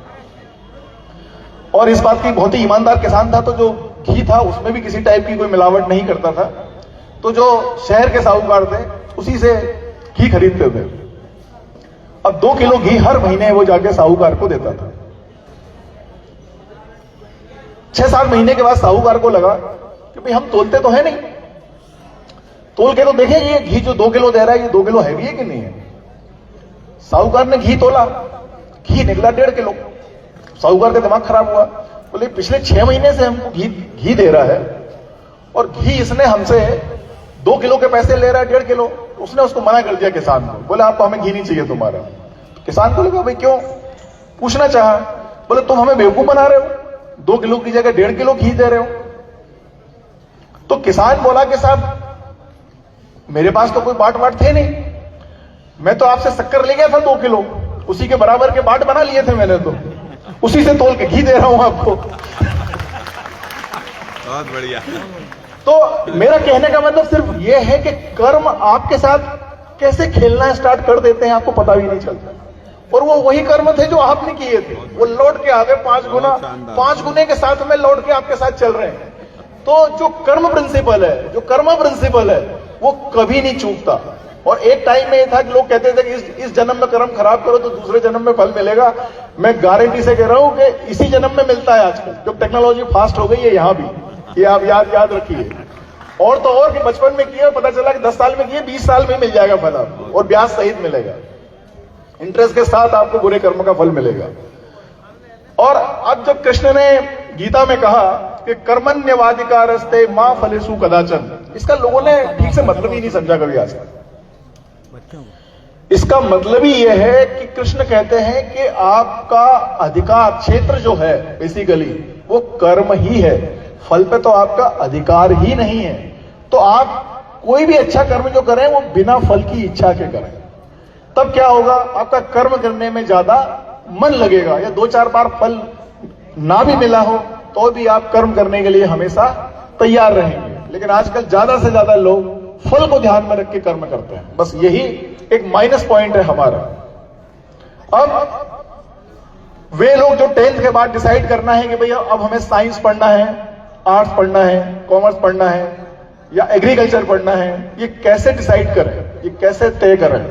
और इस बात की बहुत ही ईमानदार किसान था, तो जो घी था उसमें भी किसी टाइप की कोई मिलावट नहीं करता था। तो जो शहर के साहूकार थे उसी से घी खरीदते थे। अब 2 किलो घी हर महीने वो जाके साहूकार को देता था। 6-7 महीने के बाद साहूकार को लगा कि भाई हम तोलते तो है नहीं, तोल के तो देखें ये घी जो 2 किलो दे रहा है ये 2 किलो हैवी है कि नहीं है। साहूकार ने घी तोला, घी निकला 1.5 किलो। साहूकार का दिमाग खराब हुआ, बोले पिछले 6 महीने से हमको घी दे रहा है, और घी इसने हमसे 2 किलो के पैसे ले रहा है 1.5 किलो। उसने उसको मना कर दिया किसान को, बोले आपको हमें घी नहीं चाहिए तुम्हारा। किसान को लगा भाई क्यों, पूछना चाहा, बोले तुम हमें बेवकूफ बना रहे हो, 2 किलो की जगह 1.5 किलो घी दे रहे हो। तो किसान बोला कि साहब मेरे पास तो कोई बाट थे नहीं, मैं तो आपसे शक्कर ले गया था 2 किलो, उसी के बराबर के बाट बना लिए थे मैंने, तो उसी से तोल के घी दे रहा हूं आपको। बहुत बढ़िया। तो मेरा कहने का मतलब सिर्फ यह है कि कर्म आपके साथ कैसे खेलना स्टार्ट कर देते हैं आपको पता भी नहीं चलता, और वो वही कर्म थे जो आपने किए थे, वो लौट के आ गए 5 गुना, 5 गुने के साथ में लौट के आपके साथ चल रहे हैं। तो जो कर्म प्रिंसिपल है, जो कर्म प्रिंसिपल है, वो कभी नहीं चूकता। और एक टाइम में ये था कि लोग कहते थे कि इस जन्म में कर्म खराब करो तो दूसरे जन्म में फल मिलेगा। मैं गारंटी से कह रहा हूं कि इसी जन्म में मिलता है आजकल, जब टेक्नोलॉजी फास्ट हो गई है यहां भी, ये आप याद रखिए। और तो और कि बचपन में किए पता चला कि 10 साल में किए 20 साल में मिल जाएगा फल आपको, और ब्याज सहित मिलेगा, इंटरेस्ट के साथ आपको बुरे कर्म का फल मिलेगा। और अब जब कृष्ण ने गीता में कहा कि कर्मण्यवाधिकारस्ते मां फलेषु कदाचन, इसका लोगों ने ठीक से मतलब ही नहीं समझा कभी आज तक। इसका मतलब ही यह है कि कृष्ण कहते हैं कि आपका अधिकार क्षेत्र जो है बेसिकली वो कर्म ही है, फल पे तो आपका अधिकार ही नहीं है। तो आप कोई भी अच्छा कर्म जो करें वो बिना फल की इच्छा के करें, तब क्या होगा, आपका कर्म करने में ज्यादा मन लगेगा। या 2-4 बार फल ना भी मिला हो तो भी आप कर्म करने के लिए हमेशा तैयार रहेंगे। लेकिन आजकल ज्यादा से ज्यादा लोग फल को ध्यान में रख के कर्म करते हैं, बस यही एक माइनस पॉइंट है हमारा। अब वे लोग जो 10th के बाद डिसाइड करना है कि भैया अब हमें साइंस पढ़ना है, आर्ट्स पढ़ना है, कॉमर्स पढ़ना है या एग्रीकल्चर पढ़ना है, ये कैसे डिसाइड करें, ये कैसे तय करें।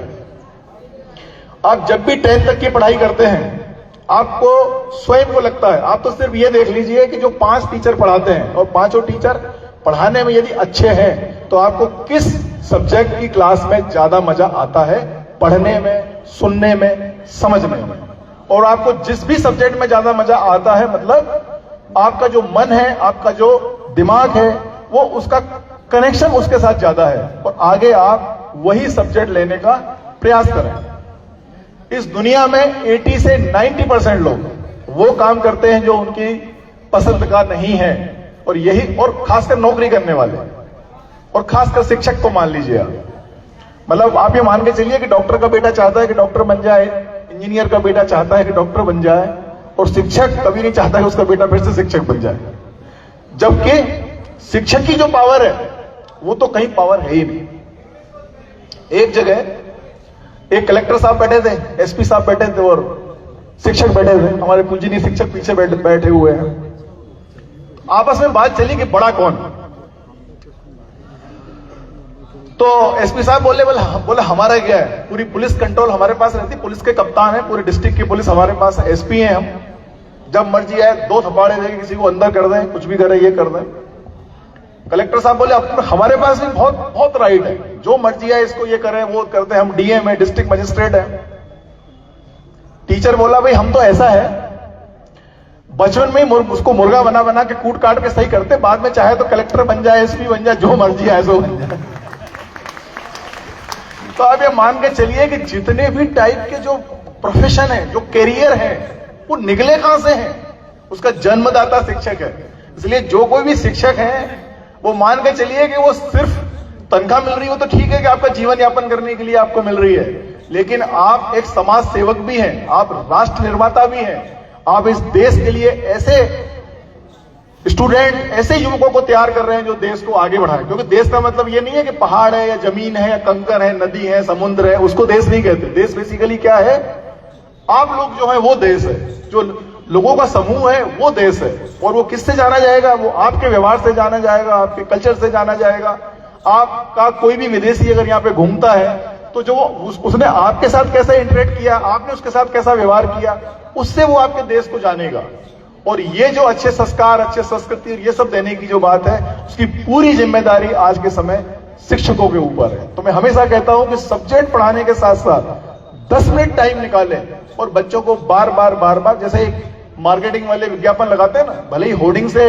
आप जब भी 10th तक की पढ़ाई करते हैं आपको स्वयं को लगता है, आप तो सिर्फ ये देख लीजिए कि जो 5 टीचर पढ़ाते हैं और 5 टीचर पढ़ाने में यदि अच्छे हैं तो आपको किस सब्जेक्ट की क्लास में ज्यादा मजा आता है, पढ़ने में, सुनने में, समझने में। और आपको जिस भी सब्जेक्ट में ज्यादा मजा आता है मतलब आपका जो मन है, आपका जो दिमाग है, वो उसका कनेक्शन उसके साथ ज्यादा है, और आगे आप वही सब्जेक्ट लेने का प्रयास करें। इस दुनिया में 80 से 90% लोग वो काम करते हैं जो उनकी पसंद का नहीं है, और यही, और खासकर नौकरी करने वाले और खासकर शिक्षक को मान लीजिए आप, मतलब आप ये मान के चलिए कि डॉक्टर का बेटा चाहता है कि डॉक्टर बन जाए, इंजीनियर का बेटा चाहता है कि डॉक्टर बन जाए, और शिक्षक कभी नहीं चाहता कि उसका बेटा फिर से शिक्षक बन जाए। जबकि शिक्षक की जो पावर है वो तो कहीं पावर है ही नहीं। एक जगह एक कलेक्टर साहब बैठे थे, एसपी साहब बैठे थे और शिक्षक बैठे थे, हमारे पूजनीय शिक्षक पीछे बैठे हुए हैं। आपस में बात चली कि बड़ा कौन। तो एसपी साहब बोले हमारा क्या है, पूरी पुलिस कंट्रोल हमारे पास रहती, पुलिस के कप्तान है, पूरे डिस्ट्रिक्ट की पुलिस हमारे पास है, एसपी हैं हम, जब मर्जी आए 2 थप्पड़े देके किसी को अंदर कर दें, कुछ भी करें, ये कर दें। कलेक्टर साहब बोले हमारे पास भी बहुत बहुत राइट है, जो मर्जी है इसको ये करें वो करते हैं, हम डीएम है, डिस्ट्रिक्ट मजिस्ट्रेट है। टीचर बोला भाई हम तो ऐसा है, बचपन में ही उसको मुर्गा बना बना के कूट काट के सही करते, बाद में चाहे तो कलेक्टर बन जाए, एसपी बन जाए, जो मर्जी है सो बन जाए। तो आप ये मान के चलिए कि जितने भी टाइप के जो प्रोफेशन है, जो कैरियर है, वो निकले कहां से हैं? उसका जन्मदाता शिक्षक है। इसलिए जो कोई भी शिक्षक है वो मान के चलिए कि वो सिर्फ तनख्वाह मिल रही हो तो ठीक है कि आपका जीवन यापन करने के लिए आपको मिल रही है, लेकिन आप एक समाज सेवक भी हैं, आप राष्ट्र निर्माता भी हैं, आप इस देश के लिए ऐसे स्टूडेंट, ऐसे युवकों को तैयार कर रहे हैं जो देश को आगे बढ़ाए। क्योंकि देश का मतलब ये नहीं है कि पहाड़ है या जमीन है या कंकर है, नदी है, समुद्र है, उसको देश नहीं कहते। देश बेसिकली क्या है? आप लोग जो है वो देश है, जो लोगों का समूह है वो देश है। और वो किससे जाना जाएगा? वो आपके व्यवहार से जाना जाएगा, आपके कल्चर से जाना जाएगा। आपका कोई भी विदेशी अगर यहाँ पे घूमता है तो जो उसने आपके साथ कैसे इंटरेक्ट किया, आपने उसके साथ कैसा व्यवहार किया, उससे वो आपके देश को जानेगा। और ये जो अच्छे संस्कार, अच्छे संस्कृति और ये सब देने की जो बात है, उसकी पूरी जिम्मेदारी आज के समय शिक्षकों के ऊपर है। तो मैं हमेशा कहता हूं कि सब्जेक्ट पढ़ाने के साथ साथ 10 मिनट टाइम निकालें और बच्चों को बार बार जैसे एक मार्केटिंग वाले विज्ञापन लगाते हैं ना, भले ही होर्डिंग से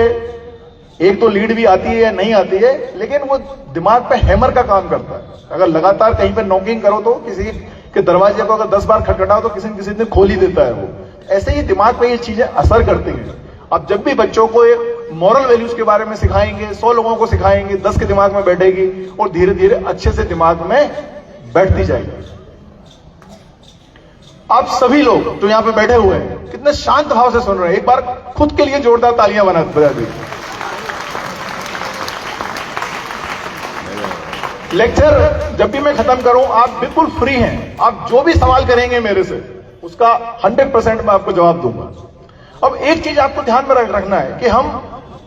एक तो लीड भी आती है या नहीं आती है, लेकिन वो दिमाग पे हैमर का काम करता है। अगर लगातार कहीं पे नॉकिंग करो तो किसी के दरवाजे को अगर 10 बार खटखटाओ तो किसी न किसी दिन खोल ही देता है वो। ऐसे ही दिमाग पे ये चीजें असर करती हैं। अब जब भी बच्चों को मॉरल वैल्यूज के बारे में सिखाएंगे, 100 लोगों को सिखाएंगे, 10 के दिमाग में बैठेगी और धीरे धीरे अच्छे से दिमाग में बैठती जाएगी। आप सभी लोग जो यहां पे बैठे हुए हैं कितने शांत भाव से सुन रहे हैं, एक बार खुद के लिए जोरदार तालियां बजा दीजिए। लेक्चर जब भी मैं खत्म करूं आप बिल्कुल फ्री हैं, आप जो भी सवाल करेंगे मेरे से उसका 100% मैं आपको जवाब दूंगा। अब एक चीज आपको ध्यान में रखना है कि हम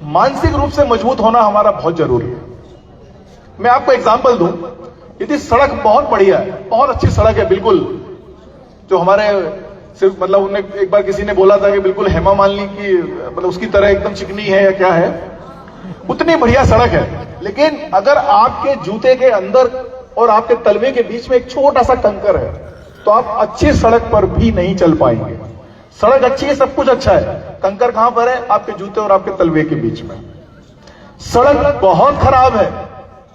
मानसिक रूप से मजबूत होना हमारा बहुत जरूरी है। मैं आपको एग्जांपल दूं, यदि सड़क बहुत बढ़िया है, बहुत अच्छी सड़क है, बिल्कुल जो हमारे सिर्फ मतलब उन्हें एक बार किसी ने बोला था कि बिल्कुल हेमा मालिनी की मतलब उसकी तरह एकदम चिकनी है या क्या है, उतनी बढ़िया सड़क है, लेकिन अगर आपके जूते के अंदर और आपके तलवे के बीच में एक छोटा सा कंकर है तो आप अच्छी सड़क पर भी नहीं चल पाएंगे। सड़क अच्छी है, सब कुछ अच्छा है, कंकर कहां पर है? आपके जूते और आपके तलवे के बीच में। सड़क बहुत खराब है,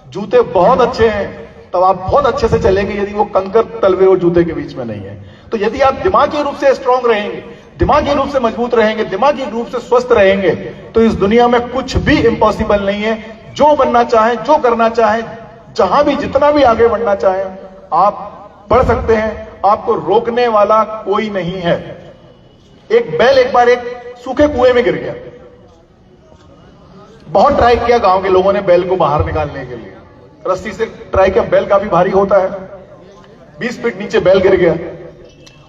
जूते बहुत अच्छे हैं, तब आप बहुत अच्छे से चलेंगे यदि वो कंकर तलवे और जूते के बीच में नहीं है। तो यदि आप दिमागी रूप से स्ट्रांग रहेंगे, दिमागी रूप से मजबूत रहेंगे, दिमागी रूप से स्वस्थ रहेंगे, तो इस दुनिया में कुछ भी इम्पॉसिबल नहीं है। जो बनना चाहें, जो करना चाहें, जहां भी जितना भी आगे बढ़ना चाहें, आप बढ़ सकते हैं। आपको रोकने वाला कोई नहीं है। एक बैल एक बार एक सूखे कुएं में गिर गया, बहुत ट्राई किया गांव के लोगों ने बैल को बाहर निकालने के लिए, रस्सी से ट्राई किया, बैल काफी भारी होता है, 20 फीट नीचे बैल गिर गया।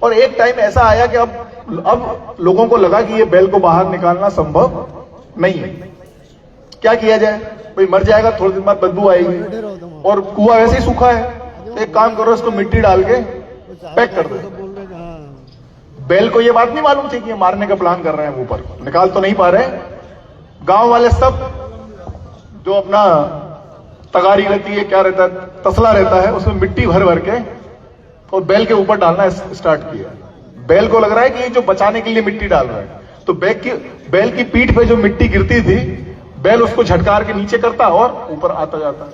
और एक टाइम ऐसा आया कि अब लोगों को लगा कि ये बैल को बाहर निकालना संभव नहीं है, क्या किया जाए? भाई मर जाएगा, थोड़े दिन बाद बदबू आएगी और कुआं वैसे ही सूखा है, तो एक काम करो, इसको मिट्टी डाल के पैक कर दो। बैल को ये बात नहीं मालूम थी कि ये मारने का प्लान कर रहे हैं, ऊपर निकाल तो नहीं पा रहे। गांव वाले सब जो अपना तगारी रहती है, क्या रहता है, तसला रहता है, उसमें मिट्टी भर भर के और बैल के ऊपर डालना स्टार्ट किया। बैल को लग रहा है कि ये जो बचाने के लिए मिट्टी डाल रहा है, तो बैल की पीठ पे जो मिट्टी गिरती थी, बैल उसको झटकार के नीचे करता और ऊपर आता जाता।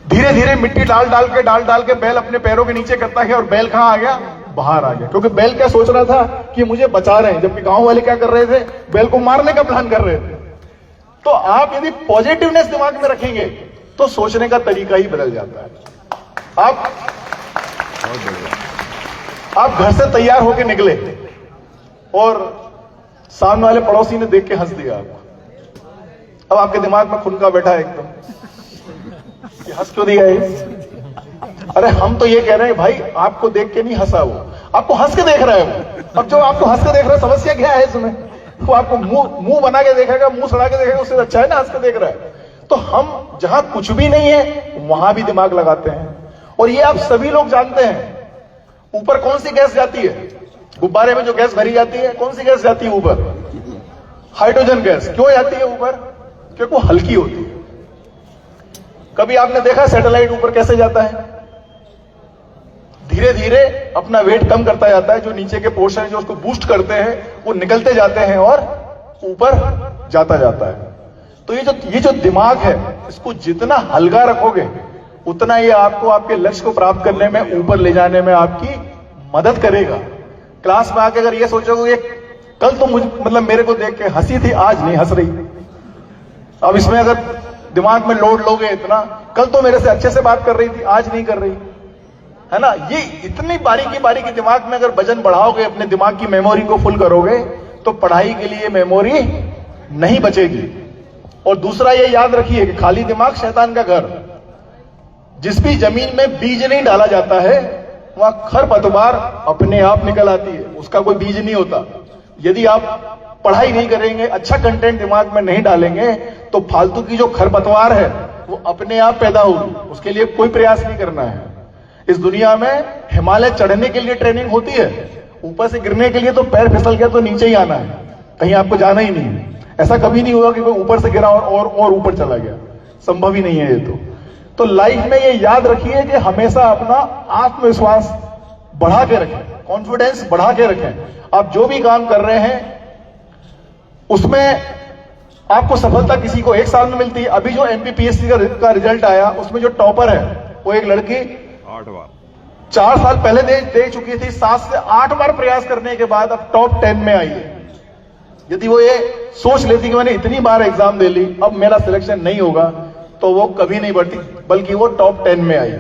धीरे धीरे मिट्टी डाल डाल के बैल अपने पैरों के नीचे करता है और बैल कहां आ गया? बाहर आ गया। क्योंकि बैल क्या सोच रहा था कि मुझे बचा रहे हैं, जबकि गांव वाले क्या कर रहे थे? बैल को मारने का प्लान कर रहे थे। तो आप यदि पॉजिटिवनेस दिमाग में रखेंगे तो सोचने का तरीका ही बदल जाता है। बहुत बढ़िया। आप घर से तैयार होके निकले और सामने वाले पड़ोसी ने देख के हंस दिया आपको। अब आपके दिमाग में खुनका बैठा है एकदम, ये हंस क्यों दिया है? अरे हम तो ये कह रहे हैं भाई, आपको देख के नहीं हंसा, वो आपको हंस के देख रहा है वो। अब जो आपको हंस के देख रहा है, समस्या क्या है इसमें? वो आपको मुंह बना के देखेगा, मुंह सड़ा के देखेगा, उससे अच्छा है ना हंस के देख रहा है। तो हम जहां कुछ भी नहीं है वहां भी दिमाग लगाते हैं। और ये आप सभी लोग जानते हैं, ऊपर कौन सी गैस जाती है? गुब्बारे में जो गैस भरी जाती है, कौन सी गैस जाती है ऊपर? Hydrogen gas. क्यों जाती है ऊपर? क्योंकि वो हल्की होती है। कभी आपने देखा सैटेलाइट ऊपर कैसे जाता है? धीरे धीरे अपना वेट कम करता जाता है, जो नीचे के पोर्शन जो उसको बूस्ट करते हैं वो निकलते जाते हैं और ऊपर जाता जाता है। तो ये जो दिमाग है, इसको जितना हल्का रखोगे उतना ये आपको आपके लक्ष्य को प्राप्त करने में, ऊपर ले जाने में आपकी मदद करेगा। क्लास में आके अगर ये सोचोगे कल तो मुझे मेरे को देख के हंसी थी, आज नहीं हंस रही, अब इसमें अगर दिमाग में लोड लोगे इतना, कल तो मेरे से अच्छे से बात कर रही थी, आज नहीं कर रही, है ना? ये इतनी बारीकी दिमाग में अगर वजन बढ़ाओगे, अपने दिमाग की मेमोरी को फुल करोगे, तो पढ़ाई के लिए मेमोरी नहीं बचेगी। और दूसरा ये याद रखिए कि खाली दिमाग शैतान का घर। जिस भी जमीन में बीज नहीं डाला जाता है वहां खरपतवार अपने आप निकल आती है, उसका कोई बीज नहीं होता। यदि आप पढ़ाई नहीं करेंगे, अच्छा कंटेंट दिमाग में नहीं डालेंगे, तो फालतू की जो खरपतवार है वो अपने आप पैदा होगी, उसके लिए कोई प्रयास नहीं करना है। इस दुनिया में हिमालय चढ़ने के लिए ट्रेनिंग होती है, ऊपर से गिरने के लिए तो पैर फिसल गया तो नीचे ही आना है, कहीं आपको जाना ही नहीं है। ऐसा कभी नहीं होगा कि कोई ऊपर से गिरा और ऊपर चला गया, संभव ही नहीं है ये। तो लाइफ में ये याद रखिए कि हमेशा अपना आत्मविश्वास बढ़ा के रखें, कॉन्फिडेंस बढ़ा के रखें। आप जो भी काम कर रहे हैं उसमें आपको सफलता किसी को एक साल में मिलती है। अभी जो एमपीपीएससी का रिजल्ट आया, उसमें जो टॉपर है वो एक लड़की 8 बार 4 साल पहले दे चुकी थी, 7 से 8 बार प्रयास करने के बाद अब टॉप 10 में आई है। यदि वो ये सोच लेती कि मैंने इतनी बार एग्जाम दे ली, अब मेरा सिलेक्शन नहीं होगा, तो वो कभी नहीं बढ़ती, बल्कि वो टॉप 10 में आई।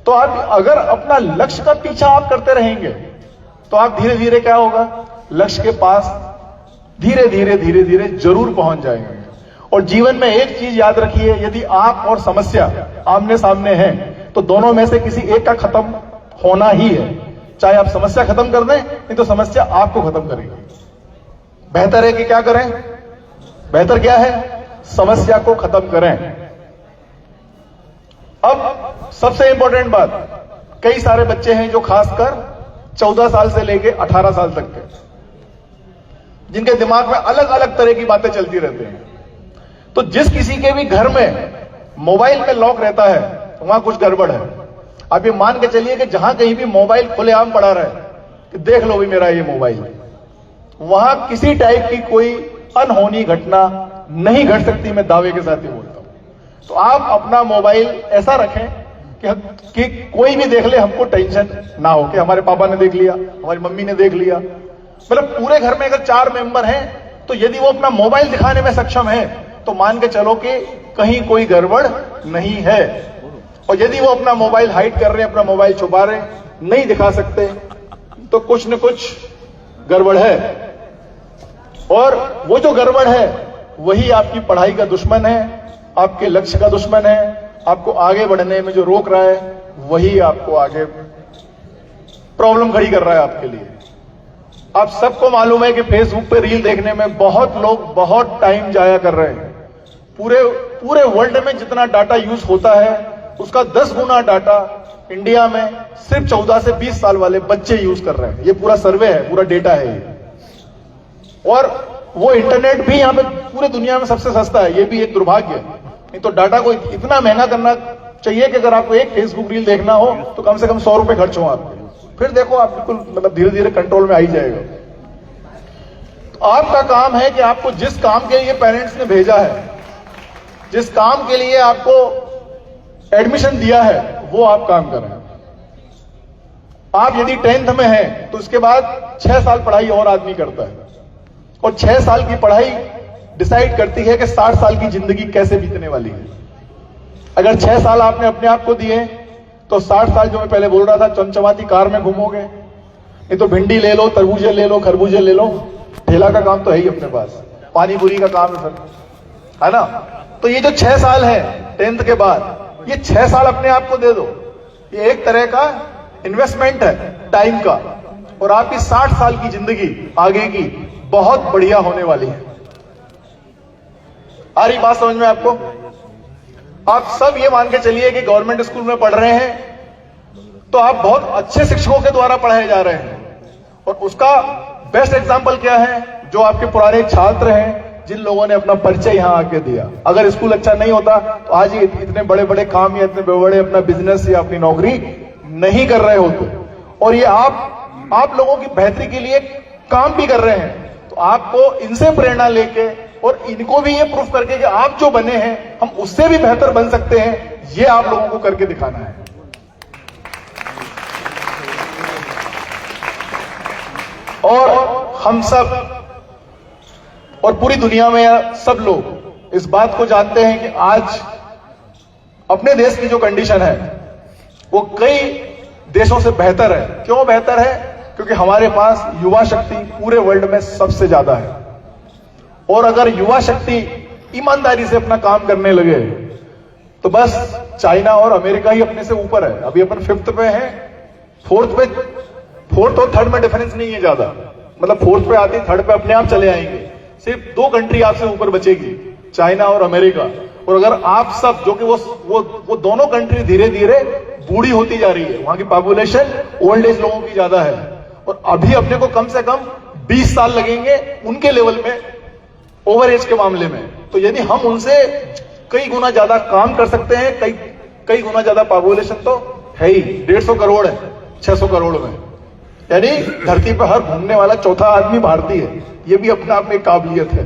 तो आप अगर अपना लक्ष्य का पीछा आप करते रहेंगे तो आप धीरे धीरे क्या होगा, लक्ष्य के पास धीरे धीरे जरूर पहुंच जाएंगे। और जीवन में एक चीज याद रखिए, यदि आप और समस्या आमने सामने हैं तो दोनों में से किसी एक का खत्म होना ही है। चाहे आप समस्या खत्म कर दें, नहीं तो समस्या आपको खत्म करेगी। बेहतर है कि क्या करें? बेहतर क्या है? समस्या को खत्म करें। अब सबसे इंपॉर्टेंट बात, कई सारे बच्चे हैं जो खासकर 14 साल से लेके 18 साल तक के, जिनके दिमाग में अलग अलग तरह की बातें चलती रहती हैं। तो जिस किसी के भी घर में मोबाइल में लॉक रहता है वहां कुछ गड़बड़ है। आप ये मान के चलिए कि जहां कहीं भी मोबाइल खुलेआम पड़ा रहे कि देख लो भी मेरा ये मोबाइल, वहां किसी टाइप की कोई अनहोनी घटना नहीं घट सकती, मैं दावे के साथ ही बोलता हूं। तो आप अपना मोबाइल ऐसा रखें कि कोई भी देख ले, हमको टेंशन ना हो कि हमारे पापा ने देख लिया, हमारी मम्मी ने देख लिया। पूरे घर में अगर 4 मेंबर हैं तो यदि वो अपना मोबाइल दिखाने में सक्षम है तो मान के चलो कि कहीं कोई गड़बड़ नहीं है। और यदि वो अपना मोबाइल हाइड कर रहे हैं, अपना मोबाइल छुपा रहे हैं, नहीं दिखा सकते, तो कुछ न कुछ गड़बड़ है। और वो जो गड़बड़ है वही आपकी पढ़ाई का दुश्मन है, आपके लक्ष्य का दुश्मन है, आपको आगे बढ़ने में जो रोक रहा है वही आपको आगे प्रॉब्लम खड़ी कर रहा है आपके लिए। आप सबको मालूम है कि फेसबुक पे रील देखने में बहुत लोग बहुत टाइम जाया कर रहे हैं। पूरे वर्ल्ड में जितना डाटा यूज होता है उसका 10 गुना डाटा इंडिया में सिर्फ 14 से 20 साल वाले बच्चे यूज कर रहे हैं। ये पूरा सर्वे है, पूरा डेटा है ये। और वो इंटरनेट भी यहां पे पूरे दुनिया में सबसे सस्ता है, ये भी एक दुर्भाग्य है। नहीं तो डाटा को इतना महंगा करना चाहिए कि अगर आपको एक फेसबुक रील देखना हो तो कम से कम 100 रुपए खर्च हो आपके, फिर देखो आप बिल्कुल धीरे धीरे कंट्रोल में आ ही जाएगा। तो आपका काम है कि आपको जिस काम के लिए पेरेंट्स ने भेजा है, जिस काम के लिए आपको एडमिशन दिया है, वो आप काम करें। आप यदि 10th में हैं तो उसके बाद 6 साल पढ़ाई और आदमी करता है, और 6 साल की पढ़ाई डिसाइड करती है कि 60 साल की जिंदगी कैसे बीतने वाली है। अगर 6 साल आपने अपने आप को दिए तो 60 साल जो मैं पहले बोल रहा था चमचमाती कार में घूमोगे, नहीं तो भिंडी ले लो, तरबूजे ले लो, खरबूजे ले लो, ठेला का काम तो है ही अपने पास, पानी पूरी का काम है सर, है ना। तो ये जो 6 साल है 10th के बाद, ये 6 साल अपने आप को दे दो, ये एक तरह का इन्वेस्टमेंट है टाइम का, और आपकी 60 साल की जिंदगी आगे की बहुत बढ़िया होने वाली है। आ रही बात समझ में आपको? आप सब ये मान के चलिए कि गवर्नमेंट स्कूल में पढ़ रहे हैं तो आप बहुत अच्छे शिक्षकों के द्वारा पढ़ाए जा रहे हैं, और उसका बेस्ट एग्जाम्पल क्या है? जो आपके पुराने छात्र हैं, जिन लोगों ने अपना परिचय यहां आके दिया। अगर स्कूल अच्छा नहीं होता तो आज ये इतने बड़े बड़े काम या इतने बड़े अपना बिजनेस या अपनी नौकरी नहीं कर रहे होते। और ये आप लोगों की बेहतरी के लिए काम भी कर रहे हैं, तो आपको इनसे प्रेरणा लेके और इनको भी ये प्रूफ करके कि आप जो बने हैं हम उससे भी बेहतर बन सकते हैं, ये आप लोगों को करके दिखाना है। और हम सब और पूरी दुनिया में सब लोग इस बात को जानते हैं कि आज अपने देश की जो कंडीशन है वो कई देशों से बेहतर है। क्यों बेहतर है? क्योंकि हमारे पास युवा शक्ति पूरे वर्ल्ड में सबसे ज्यादा है, और अगर युवा शक्ति ईमानदारी से अपना काम करने लगे तो बस चाइना और अमेरिका ही अपने से ऊपर है। अभी अपन 5th पे हैं, 4th और 3rd में डिफरेंस नहीं है ज्यादा, मतलब 4th पे आती 3rd पे अपने आप चले आएंगे। सिर्फ 2 कंट्री आपसे ऊपर बचेगी, चाइना और अमेरिका। और अगर आप सब, जो कि वो दोनों कंट्री धीरे धीरे बूढ़ी होती जा रही है, वहां की पॉपुलेशन ओल्ड एज लोगों की ज्यादा है, और अभी अपने को कम से कम 20 साल लगेंगे उनके लेवल में ओवर एज के मामले में। तो यदि हम उनसे कई गुना ज्यादा काम कर सकते हैं, कई गुना ज्यादा पॉपुलेशन तो है ही, 150 करोड़ है 600 करोड़ में, यानी धरती पर हर घूमने वाला चौथा आदमी भारतीय है। ये भी अपने आप में काबिलियत है,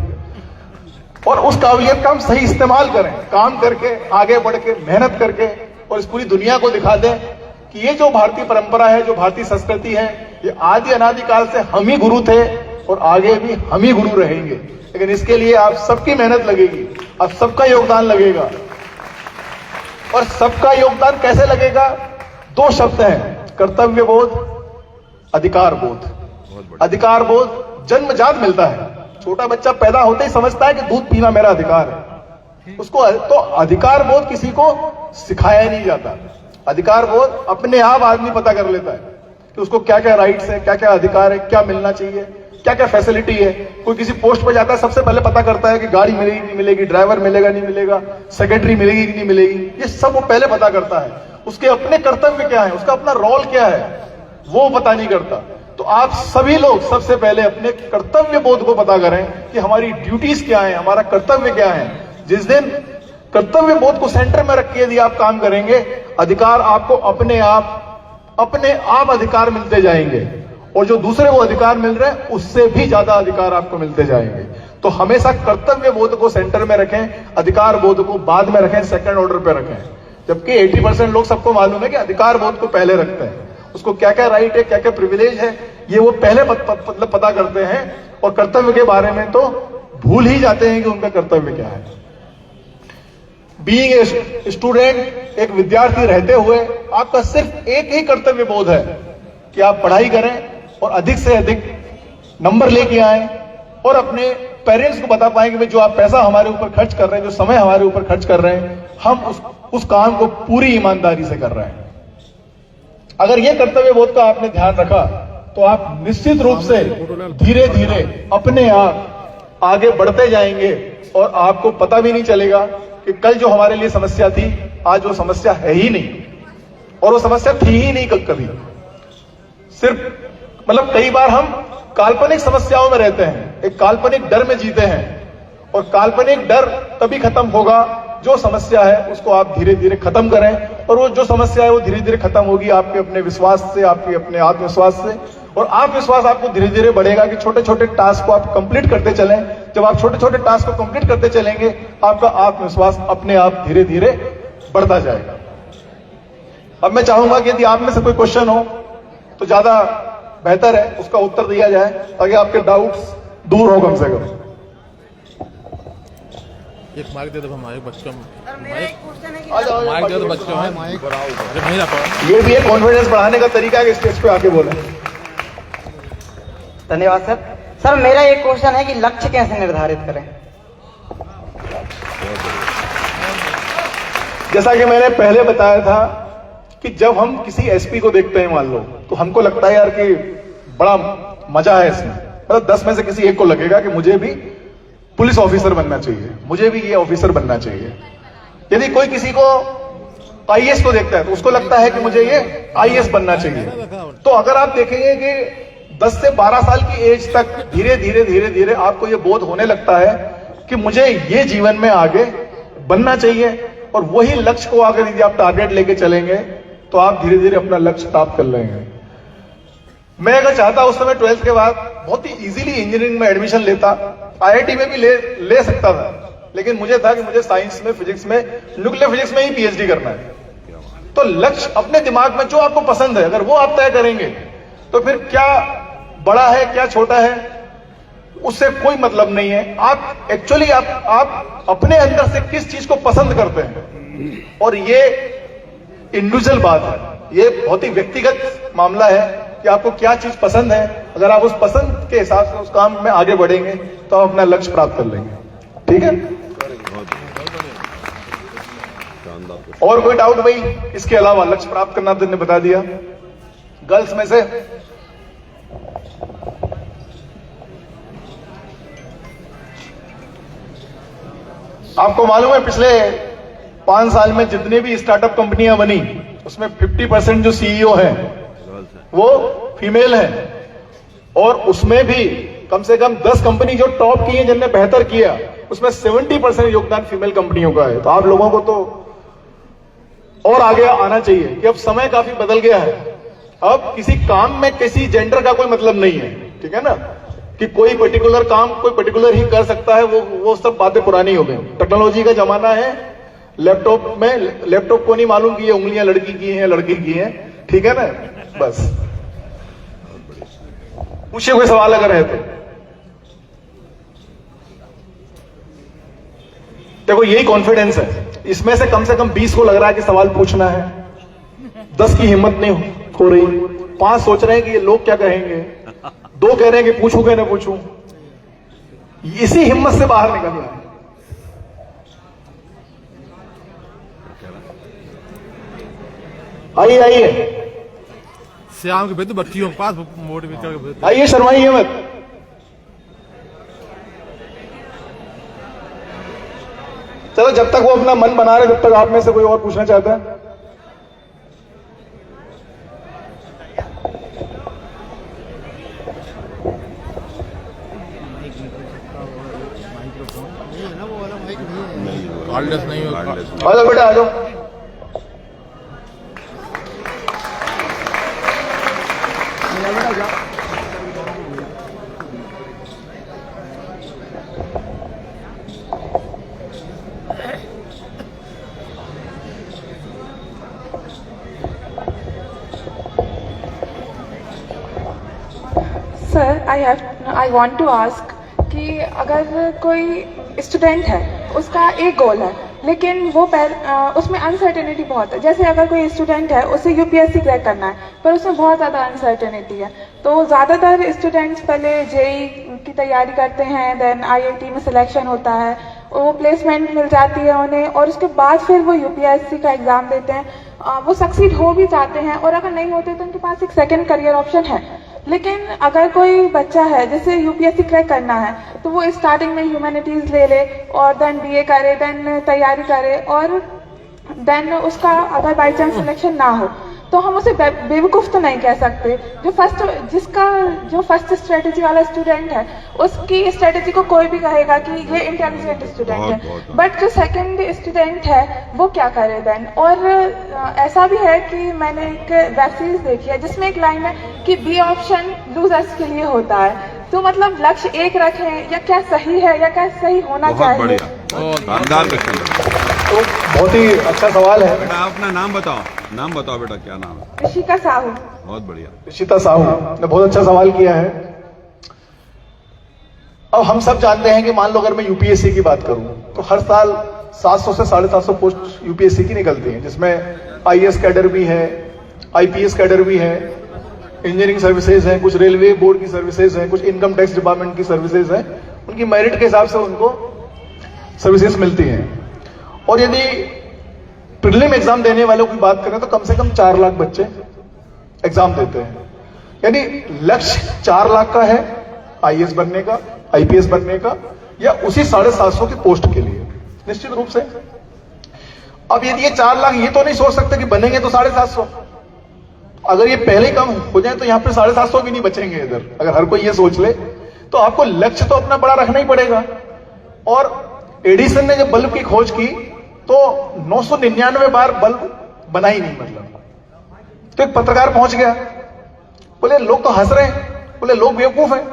और उस काबिलियत का हम सही इस्तेमाल करें, काम करके, आगे बढ़ के, मेहनत करके, और इस पूरी दुनिया को दिखा दें कि ये जो भारतीय परंपरा है, जो भारतीय संस्कृति है, ये आदि अनादि काल से हम ही गुरु थे और आगे भी हम ही गुरु रहेंगे। लेकिन इसके लिए आप सबकी मेहनत लगेगी, आप सबका योगदान लगेगा। और सबका योगदान कैसे लगेगा? 2 शब्द हैं, कर्तव्य बोध, अधिकार बोध। अधिकार बोध जन्मजात मिलता है, छोटा बच्चा पैदा होते ही समझता है कि दूध पीना मेरा अधिकार है, उसको तो अधिकार बोध किसी को सिखाया नहीं जाता। अधिकार बोध अपने आप आदमी पता कर लेता है कि उसको क्या क्या राइट्स है, क्या क्या अधिकार है, क्या मिलना चाहिए, क्या क्या फैसिलिटी है। कोई किसी पोस्ट पर जाता है, सबसे पहले पता करता है कि गाड़ी मिलेगी नहीं मिलेगी, ड्राइवर मिलेगा नहीं मिलेगा, सेक्रेटरी मिलेगी कि नहीं मिलेगी, ये सब वो पहले पता करता है। उसके अपने कर्तव्य क्या है, उसका अपना रोल क्या है, वो पता नहीं करता। तो आप सभी लोग सबसे पहले अपने कर्तव्य बोध को पता करें कि हमारी ड्यूटीज क्या है, हमारा कर्तव्य क्या है। जिस दिन कर्तव्य बोध को सेंटर में रख के यदि आप काम करेंगे, अधिकार आपको अपने आप अधिकार मिलते जाएंगे, और जो दूसरे को अधिकार मिल रहे हैं उससे भी ज्यादा अधिकार आपको मिलते जाएंगे। तो हमेशा कर्तव्य बोध को सेंटर में रखें, अधिकार बोध को बाद में रखें, सेकंड ऑर्डर पे रखें। जबकि 80% लोग, सबको मालूम है कि अधिकार बोध को पहले रखते हैं, उसको क्या क्या राइट है, क्या क्या प्रिविलेज है, ये वो पहले मतलब पता करते हैं, और कर्तव्य के बारे में तो भूल ही जाते हैं कि उनका कर्तव्य क्या है। बीइंग ए स्टूडेंट, एक विद्यार्थी रहते हुए आपका सिर्फ एक ही कर्तव्य बोध है कि आप पढ़ाई करें और अधिक से अधिक नंबर लेके आए, और अपने पेरेंट्स को बता पाएंगे कि जो आप पैसा हमारे ऊपर खर्च कर रहे हैं, जो समय हमारे ऊपर खर्च कर रहे हैं, हम उस काम को पूरी ईमानदारी से कर रहे हैं। अगर ये कर्तव्य बोध का आपने ध्यान रखा तो आप निश्चित रूप से धीरे धीरे अपने आप आगे बढ़ते जाएंगे, और आपको पता भी नहीं चलेगा कि कल जो हमारे लिए समस्या थी आज वो समस्या है ही नहीं, और वो समस्या थी ही नहीं कभी। सिर्फ मतलब कई बार हम काल्पनिक समस्याओं में रहते हैं, एक काल्पनिक डर में जीते हैं, और काल्पनिक डर तभी खत्म होगा जो समस्या है उसको आप धीरे धीरे खत्म करें, और वो जो समस्या है वो धीरे धीरे खत्म होगी आपके अपने विश्वास से, आपके अपने आत्मविश्वास से। और आत्मविश्वास आपको धीरे धीरे बढ़ेगा कि छोटे छोटे टास्क को आप कंप्लीट करते चलें। जब आप छोटे छोटे टास्क को कंप्लीट करते चलेंगे, आपका आत्मविश्वास अपने आप धीरे धीरे बढ़ता जाएगा। अब मैं चाहूंगा कि यदि आप में से कोई क्वेश्चन हो तो ज्यादा बेहतर है उसका उत्तर दिया जाए, ताकि आपके डाउट्स दूर हो कम से कम। एक माइक दे दो हमारे बच्चों में, आ जाओ, माइक दे दो बच्चों में, अरे नहीं रखो। ये भी एक कॉन्फिडेंस बढ़ाने का तरीका है कि स्टेज पे आके बोले। धन्यवाद सर। सर मेरा एक क्वेश्चन है कि लक्ष्य कैसे निर्धारित करें? जैसा कि मैंने पहले बताया था कि जब हम किसी एसपी को देखते हैं मान लो, तो हमको लगता है यार कि बड़ा मजा है इसमें, मतलब 10 में से किसी एक को लगेगा कि मुझे भी पुलिस ऑफिसर बनना चाहिए, मुझे भी ये ऑफिसर बनना चाहिए। यदि कोई किसी को आईएएस को देखता है तो उसको लगता है कि मुझे ये आईएएस बनना चाहिए। तो अगर आप देखेंगे कि 10 से 12 साल की एज तक धीरे धीरे आपको ये बोध होने लगता है कि मुझे ये जीवन में आगे बनना चाहिए, और वही लक्ष्य को अगर यदि आप टारगेट लेके चलेंगे तो आप धीरे धीरे अपना लक्ष्य प्राप्त कर लेंगे। मैं अगर चाहता उस समय 12th के बाद बहुत ही इजीली इंजीनियरिंग में एडमिशन लेता, आईआईटी में भी ले सकता था, लेकिन मुझे था कि मुझे साइंस में, फिजिक्स में, न्यूक्लियर फिजिक्स में ही पीएचडी करना है। तो लक्ष्य अपने दिमाग में जो आपको पसंद है अगर वो आप तय करेंगे तो फिर क्या बड़ा है क्या छोटा है उससे कोई मतलब नहीं है। आप एक्चुअली आप अपने अंदर से किस चीज को पसंद करते हैं, और ये इंडिविजुअल बात है, ये बहुत ही व्यक्तिगत मामला है कि आपको क्या चीज पसंद है। अगर आप उस पसंद के हिसाब से उस काम में आगे बढ़ेंगे तो आप अपना लक्ष्य प्राप्त कर लेंगे। ठीक है, और कोई डाउट भाई? इसके अलावा लक्ष्य प्राप्त करना तुमने बता दिया। गर्ल्स में से आपको मालूम है पिछले 5 साल में जितने भी स्टार्टअप कंपनियां बनी उसमें 50% जो सीईओ हैं वो फीमेल हैं, और उसमें भी कम से कम 10 कंपनी जो टॉप की हैं जिनने बेहतर किया उसमें 70% योगदान फीमेल कंपनियों का है। तो आप लोगों को तो और आगे आना चाहिए कि अब समय काफी बदल गया है। अब किसी काम में किसी जेंडर का कोई मतलब नहीं है, ठीक है ना, कि कोई पर्टिकुलर काम कोई पर्टिकुलर ही कर सकता है, वो सब बातें पुरानी हो गई। टेक्नोलॉजी का जमाना है। लैपटॉप को नहीं मालूम कि ये उंगलियां लड़की की हैं लड़के की हैं, ठीक है ना। बस पूछिए कोई सवाल अगर है तो। देखो यही कॉन्फिडेंस है, इसमें से कम 20 को लग रहा है कि सवाल पूछना है, 10 की हिम्मत नहीं हो रही, 5 सोच रहे हैं कि ये लोग क्या कहेंगे, 2 कह रहे हैं कि पूछूं कि ना पूछूं। इसी हिम्मत से बाहर निकलना है। आइए आइए श्याम के भेज बच्चियों के पास मोटिवेट करके भेज। आइए शर्माइए मत। चलो जब तक वो अपना मन बना रहे तब तक आप में से कोई और पूछना चाहता है? कार्डलेस नहीं होगा। आ जाओ बेटा आ जाओ। Sir I want to ask कि अगर कोई स्टूडेंट है उसका एक गोल है लेकिन वो उसमें अनसर्टेनिटी बहुत है। जैसे अगर कोई स्टूडेंट है उसे यूपीएससी क्रैक करना है पर उसमें बहुत ज़्यादा अनसर्टेनिटी है, तो ज़्यादातर स्टूडेंट्स पहले जेई की तैयारी करते हैं, देन आईआईटी में सिलेक्शन होता है, वो प्लेसमेंट मिल जाती है उन्हें, और उसके बाद फिर वो यूपीएससी का एग्ज़ाम देते हैं। वो सक्सीड हो भी जाते हैं, और अगर नहीं होते तो उनके पास एक सेकेंड करियर ऑप्शन है। लेकिन अगर कोई बच्चा है जिसे यूपीएससी क्रैक करना है तो वो स्टार्टिंग में ह्यूमैनिटीज़ ले ले और देन बीए करे, देन तैयारी करे, और देन उसका अगर बाई चांस सिलेक्शन ना हो तो हम उसे बेवकूफ़ तो नहीं कह सकते। जो फर्स्ट स्ट्रेटेजी वाला स्टूडेंट है उसकी स्ट्रेटेजी को कोई भी कहेगा कि ये इंटेलिजेंट स्टूडेंट है, बट जो सेकंड स्टूडेंट है वो क्या करे देन। और ऐसा भी है कि मैंने एक वेब सीरीज देखी है जिसमें एक लाइन है कि बी ऑप्शन लूजर्स के लिए होता है। तो मतलब लक्ष्य एक रखें या क्या सही है या क्या सही होना बहुत चाहिए? बढ़िया, शानदार क्वेश्चन। तो बहुत ही अच्छा सवाल है। बेटा अपना नाम बताओ बेटा, क्या नाम है? ऋषिका साहू। बहुत बढ़िया। ऋषिता साहू ने बहुत अच्छा सवाल किया है। अब हम सब जानते हैं कि मान लो अगर मैं यूपीएससी की बात करूं तो हर साल 700 से 750 पोस्ट यूपीएससी की निकलती हैं, जिसमें आईएएस कैडर भी है, आईपीएस कैडर भी है, इंजीनियरिंग सर्विसेज हैं, कुछ रेलवे बोर्ड की सर्विसेज हैं, कुछ इनकम टैक्स डिपार्टमेंट की सर्विसेज हैं। उनकी मेरिट के हिसाब से उनको सर्विसेज मिलती हैं। और यदि प्रीलिम एग्जाम देने वालों की बात करें तो कम से कम 4 लाख बच्चे एग्जाम देते हैं। यानी लक्ष्य 4 लाख का है आईएएस बनने का, आईपीएस बनने का, या उसी 750 की पोस्ट के लिए निश्चित रूप से। अब यदि ये 4 लाख, ये तो नहीं सोच सकते कि बनेंगे तो 750। अगर ये पहले ही कम हो जाए तो यहां पे 750 भी नहीं बचेंगे इधर। अगर हर कोई ये सोच ले तो आपको लक्ष्य तो अपना बड़ा रखना ही पड़ेगा। और एडिसन ने जब बल्ब की खोज की तो 999 बार बल्ब बना ही नहीं, मतलब। तो एक पत्रकार पहुंच गया, बोले लोग तो हंस रहे हैं, बोले लोग बेवकूफ हैं,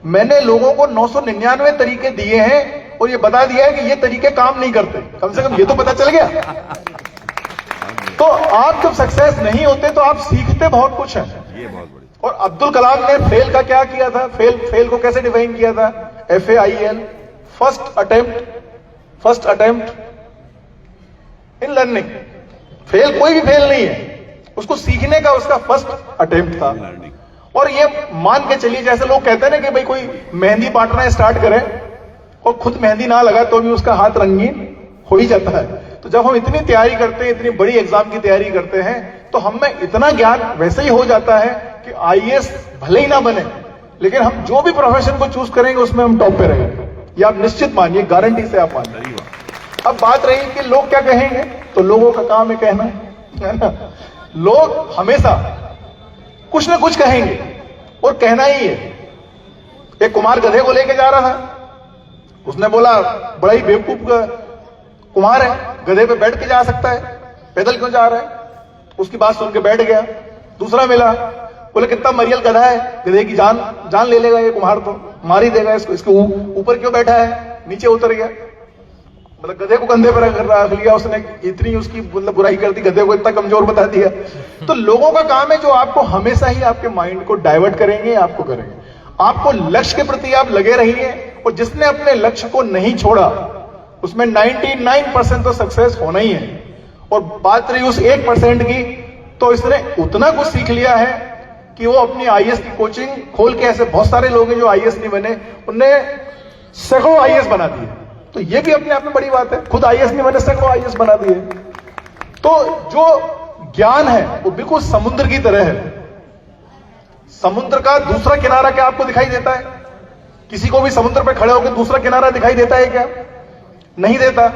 मैंने लोगों को 999 तरीके दिए हैं और ये बता दिया है कि ये तरीके काम नहीं करते। कम से कम ये तो पता चल गया। तो आप जब सक्सेस नहीं होते तो आप सीखते बहुत कुछ है। ये बहुत बड़ी। और अब्दुल कलाम ने फेल का क्या किया था, फेल को कैसे डिफाइन किया था? FAIL, first attempt in learning. Fail कोई भी फेल नहीं है, उसको सीखने का उसका फर्स्ट अटेम्प्ट था। और ये मान के चलिए, जैसे लोग कहते हैं ना कि भाई कोई मेहंदी बांटना स्टार्ट करे और खुद मेहंदी ना लगा तो भी उसका हाथ रंगीन हो ही जाता है। तो जब हम इतनी तैयारी करते हैं, इतनी बड़ी एग्जाम की तैयारी करते हैं, तो हम में इतना ज्ञान वैसे ही हो जाता है कि आईएएस भले ही ना बने, लेकिन हम जो भी प्रोफेशन को चूज करेंगे उसमें हम टॉप पे रहेंगे। ये आप निश्चित मानिए, गारंटी से आप मानिए। अब बात रही कि लोग क्या कहेंगे, तो लोगों का काम है कहना, है ना। लोग हमेशा कुछ ना कुछ कहेंगे और कहना ही है। एक कुमार गधे को लेके जा रहा था, उसने बोला बड़ा ही बेवकूफ कुमार है, गधे पे बैठ के जा सकता है, पैदल क्यों जा रहा है? उसकी बात सुन के बैठ गया। दूसरा मिला, बोले कितना मरियल गधा है, गधे की जान ले लेगा ये कुम्हार, तो मार ही देगा इसको, इसके ऊपर क्यों बैठा है? नीचे उतर गया, मतलब गधे को कंधे पर रख लिया उसने। इतनी उसकी मतलब बुराई कर दी, गधे को इतना कमजोर बता दिया। तो लोगों का काम है जो आपको हमेशा ही आपके माइंड को डाइवर्ट करेंगे, आपको करेंगे। आपको लक्ष्य के प्रति आप लगे रहिए, और जिसने अपने लक्ष्य को नहीं छोड़ा उसमें 99% तो सक्सेस होना ही है। और बात रही उस 1% की, तो इसने उतना कुछ सीख लिया है कि वो अपनी आईएएस की कोचिंग खोल के, ऐसे बहुत सारे लोग हैं जो आईएएस नहीं बने, उनने सैकड़ों आईएएस बना दिए। तो ये भी अपने आप में बड़ी बात है, खुद आईएएस नहीं बने, सैकड़ों आईएएस बना दिए। तो जो ज्ञान है वो बिल्कुल समुद्र की तरह है। समुद्र का दूसरा किनारा क्या आपको दिखाई देता है? किसी को भी समुद्र पर खड़े होकर दूसरा किनारा दिखाई देता है क्या? नहीं देता।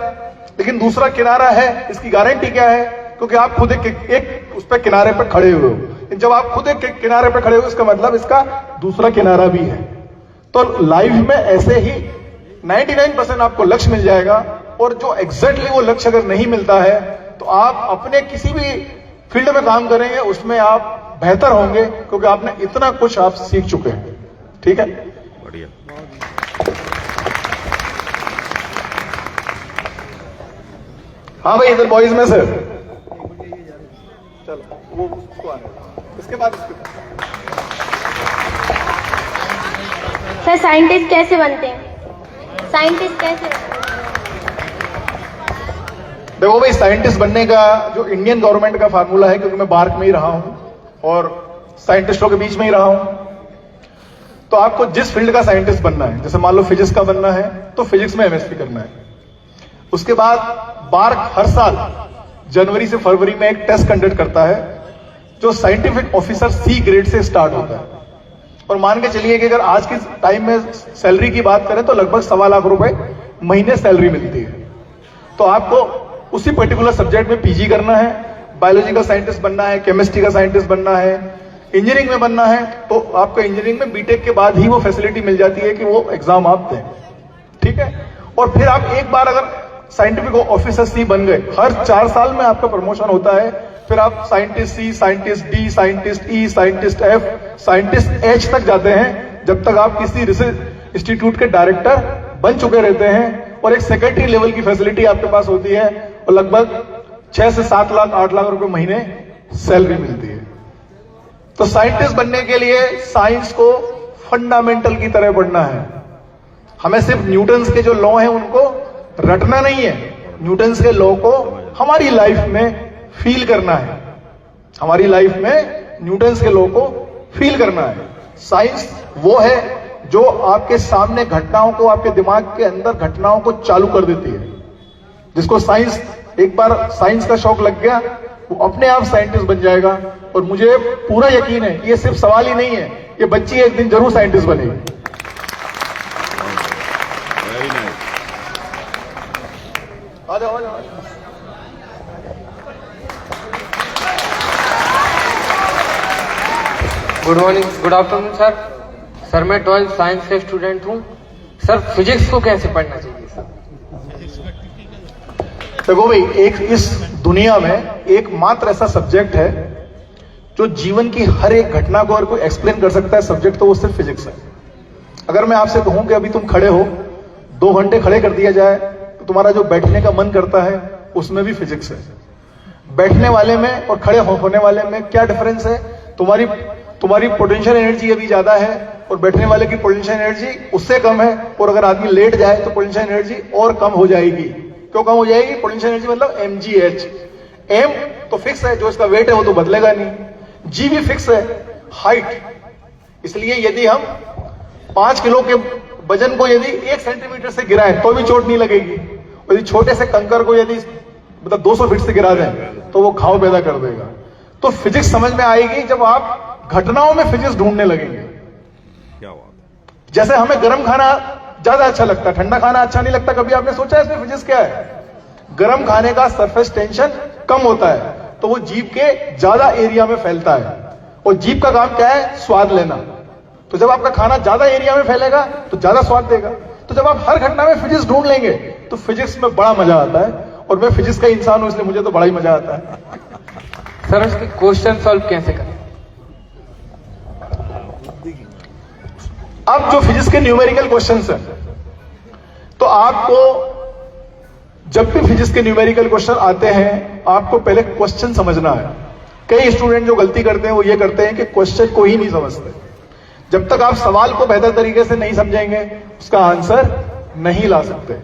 लेकिन दूसरा किनारा है, इसकी गारंटी क्या है? क्योंकि आप खुद एक उस पर किनारे पर खड़े हुए हो। जब आप खुद एक किनारे पर खड़े हो, इसका मतलब इसका दूसरा किनारा भी है। तो लाइफ में ऐसे ही 99% आपको लक्ष्य मिल जाएगा, और जो एग्जैक्टली वो लक्ष्य अगर नहीं मिलता है तो आप अपने किसी भी फील्ड में काम करेंगे उसमें आप बेहतर होंगे, क्योंकि आपने इतना कुछ आप सीख चुके हैं। ठीक है, बढ़िया। हाँ भाई, इधर बॉयज में सर, चलो वो उसको आने दो। इसके बाद सर साइंटिस्ट कैसे बनते हैं? साइंटिस्ट कैसे बनते हैं? देखो भाई, साइंटिस्ट बनने का जो इंडियन गवर्नमेंट का फार्मूला है, क्योंकि मैं बार्क में ही रहा हूं और साइंटिस्टों के बीच में ही रहा हूं, तो आपको जिस फील्ड का साइंटिस्ट बनना है, जैसे मान लो फिजिक्स का बनना है तो फिजिक्स में एमएससी करना है। उसके बाद बार्क हर साल जनवरी से फरवरी में एक टेस्ट कंडक्ट करता है जो साइंटिफिक ऑफिसर सी ग्रेड से स्टार्ट होता है। और मान के चलिए कि अगर आज के टाइम में सैलरी की बात करें तो लगभग 1.25 लाख रुपए महीने सैलरी मिलती है। तो आपको उसी पर्टिकुलर सब्जेक्ट में पीजी करना है, बायोलॉजी का साइंटिस्ट बनना है, केमिस्ट्री का साइंटिस्ट बनना है, इंजीनियरिंग में बनना है, तो आपको इंजीनियरिंग में बीटेक के बाद ही वो फैसिलिटी मिल जाती है कि वो एग्जाम आप दें। ठीक है, और फिर आप एक बार अगर साइंटिफिक ऑफिसर सी बन गए, हर 4 साल में आपका प्रमोशन होता है। फिर आप scientist C, scientist D, scientist E, scientist F, scientist H तक जाते हैं, जब तक आप किसी रिसर्च इंस्टीट्यूट के डायरेक्टर बन चुके रहते हैं। और एक सेक्रेटरी लेवल की फैसिलिटी आपके पास होती है, और लगभग 6 से 7 लाख 8 लाख रुपए महीने सैलरी मिलती है। तो साइंटिस्ट बनने के लिए साइंस को फंडामेंटल की तरह पढ़ना है। हमें सिर्फ न्यूटन्स के जो लॉ हैं उनको रटना नहीं है, न्यूटन्स के लॉ को हमारी लाइफ में फील करना है, हमारी लाइफ में न्यूटन्स के लॉ को फील करना है। साइंस वो है जो आपके सामने घटनाओं को, आपके दिमाग के अंदर घटनाओं को चालू कर देती है। जिसको साइंस, एक बार साइंस का शौक लग गया, वो अपने आप साइंटिस्ट बन जाएगा। और मुझे पूरा यकीन है कि ये सिर्फ सवाल ही नहीं है, ये बच्ची एक दिन जरूर साइंटिस्ट बनेगी। Very nice. आ जाओ, आ जाओ। Good morning, good afternoon sir. Sir मैं 12th साइंस का स्टूडेंट हूँ। सर फिजिक्स को कैसे पढ़ना चाहिए सर? देखो भाई, एक इस दुनिया में एकमात्र ऐसा सब्जेक्ट है जो जीवन की हर एक घटना को अगर कोई एक्सप्लेन कर सकता है सब्जेक्ट, तो वो सिर्फ फिजिक्स है। अगर मैं आपसे कहूं कि अभी तुम खड़े हो, 2 घंटे खड़े कर दिया जाए तो तुम्हारा जो बैठने का मन करता है उसमें भी फिजिक्स है। बैठने वाले में और खड़े होने वाले में क्या डिफरेंस है? तुम्हारी पोटेंशियल एनर्जी अभी ज्यादा है और बैठने वाले की पोटेंशियल एनर्जी उससे कम है। और अगर आदमी लेट जाए तो पोटेंशियल एनर्जी और कम हो जाएगी। क्यों कम हो जाएगी? पोटेंशियल एनर्जी मतलब mgh। m तो फिक्स है, जो इसका वेट है वो तो बदलेगा नहीं। g भी फिक्स है, हाइट। इसलिए यदि हम 5 किलो के वजन को यदि 1 सेंटीमीटर से गिराएं तो भी चोट नहीं लगेगी। और यदि छोटे से कंकर को यदि मतलब 200 फीट से गिरा दें तो वो घाव पैदा कर देगा। तो फिजिक्स समझ में आएगी जब आप घटनाओं में फिजिक्स ढूंढने लगेंगे। क्या बात है। जैसे हमें गर्म खाना ज्यादा अच्छा लगता है, ठंडा खाना अच्छा नहीं लगता। कभी आपने सोचा इसमें फिजिक्स क्या है? गर्म खाने का सरफेस टेंशन कम होता है तो वो जीभ के ज्यादा एरिया में फैलता है। और जीभ का काम क्या है? स्वाद लेना। तो जब आपका खाना ज्यादा एरिया में फैलेगा तो ज्यादा स्वाद देगा। तो जब आप हर घटना में फिजिक्स ढूंढ लेंगे तो फिजिक्स में बड़ा मजा आता है। और मैं फिजिक्स का इंसान हूं इसलिए मुझे तो बड़ा ही मजा आता है। सर उसके क्वेश्चन सॉल्व कैसे करें? अब जो फिजिक्स के न्यूमेरिकल क्वेश्चंस हैं, तो आपको जब भी फिजिक्स के न्यूमेरिकल क्वेश्चन आते हैं आपको पहले क्वेश्चन समझना है। कई स्टूडेंट जो गलती करते हैं वो ये करते हैं कि क्वेश्चन को ही नहीं समझते। जब तक आप सवाल को बेहतर तरीके से नहीं समझेंगे उसका आंसर नहीं ला सकते।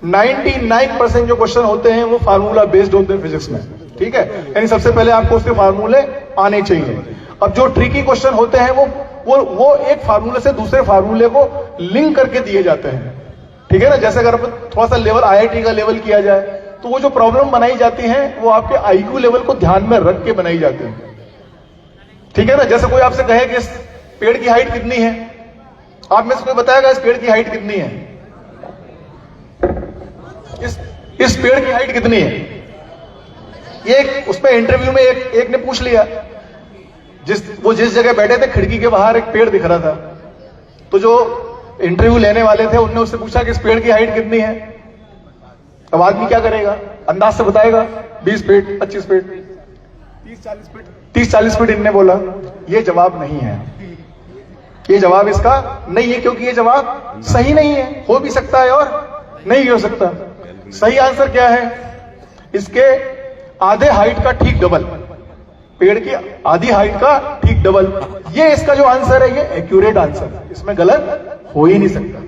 99% जो क्वेश्चन होते हैं वो फार्मूला बेस्ड होते हैं फिजिक्स में, ठीक है? यानी सबसे पहले आपको उसके फार्मूले आने चाहिए। अब जो ट्रिकी क्वेश्चन होते हैं वो एक फार्मूले से दूसरे फार्मूले को लिंक करके दिए जाते हैं, ठीक है ना? जैसे अगर थोड़ा सा लेवल IIT का लेवल किया जाए तो वो जो प्रॉब्लम बनाई जाती है वो आपके IQ लेवल को ध्यान में रख के बनाई जाती है, ठीक है ना? जैसे कोई आपसे कहे कि इस पेड़ की हाइट कितनी है, आप में से कोई बताएगा इस पेड़ की हाइट कितनी है? इस पेड़ की हाइट कितनी है? ये उसमें इंटरव्यू में एक ने पूछ लिया, जिस जगह बैठे थे खिड़की के बाहर एक पेड़ दिख रहा था। तो जो इंटरव्यू लेने वाले थे उनने उससे पूछा कि इस पेड़ की हाइट कितनी है? अब आदमी क्या करेगा? अंदाज से बताएगा 20 फीट, 25 फीट, 30-40 फीट। इनने बोला ये जवाब नहीं है, ये जवाब इसका नहीं है, क्योंकि ये जवाब सही नहीं है। हो भी सकता है और नहीं हो सकता। सही आंसर क्या है? इसके आधे हाइट का ठीक डबल, पेड़ की आधी हाइट का ठीक डबल, ये इसका जो आंसर है ये एक्यूरेट आंसर है। इसमें गलत हो ही नहीं सकता,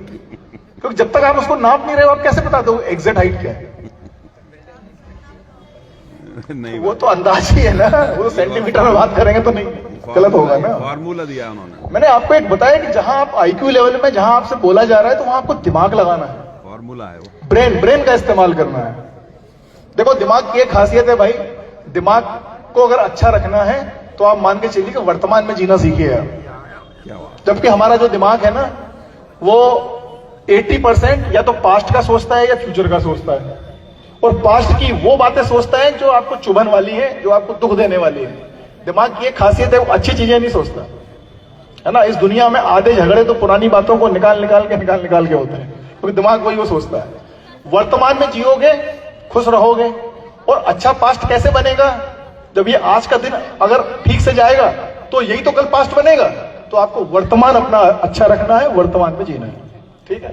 क्योंकि जब तक आप उसको नाप नहीं रहे हो आप कैसे बता दो एग्जैक्ट हाइट क्या है? नहीं, वो तो अंदाज ही है ना, वो तो सेंटीमीटर में बात करेंगे तो नहीं, गलत होगा ना। फार्मूला दिया उन्होंने। मैंने आपको एक बताया कि जहां आप IQ लेवल में जहां आपसे बोला जा रहा है तो वहां आपको दिमाग लगाना है, फार्मूला है वो। ब्रेन का इस्तेमाल करना है। देखो दिमाग की एक खासियत है भाई, दिमाग को अगर अच्छा रखना है तो आप मान के चलिए कि वर्तमान में जीना सीखिए आप। क्या बात। जबकि हमारा जो दिमाग है ना वो 80% या तो पास्ट का सोचता है या फ्यूचर का सोचता है। और पास्ट की वो बातें सोचता है जो आपको चुभन वाली है, जो आपको दुख देने वाली है। दिमाग की एक खासियत है वो अच्छी चीजें नहीं सोचता, है ना? इस दुनिया में आधे झगड़े तो पुरानी बातों को निकाल के होते हैं, क्योंकि दिमाग वही वो सोचता है। वर्तमान में जियोगे, खुश रहोगे। और अच्छा पास्ट कैसे बनेगा? जब ये आज का दिन अगर ठीक से जाएगा तो यही तो कल पास्ट बनेगा। तो आपको वर्तमान अपना अच्छा रखना है, वर्तमान में जीना है, ठीक है?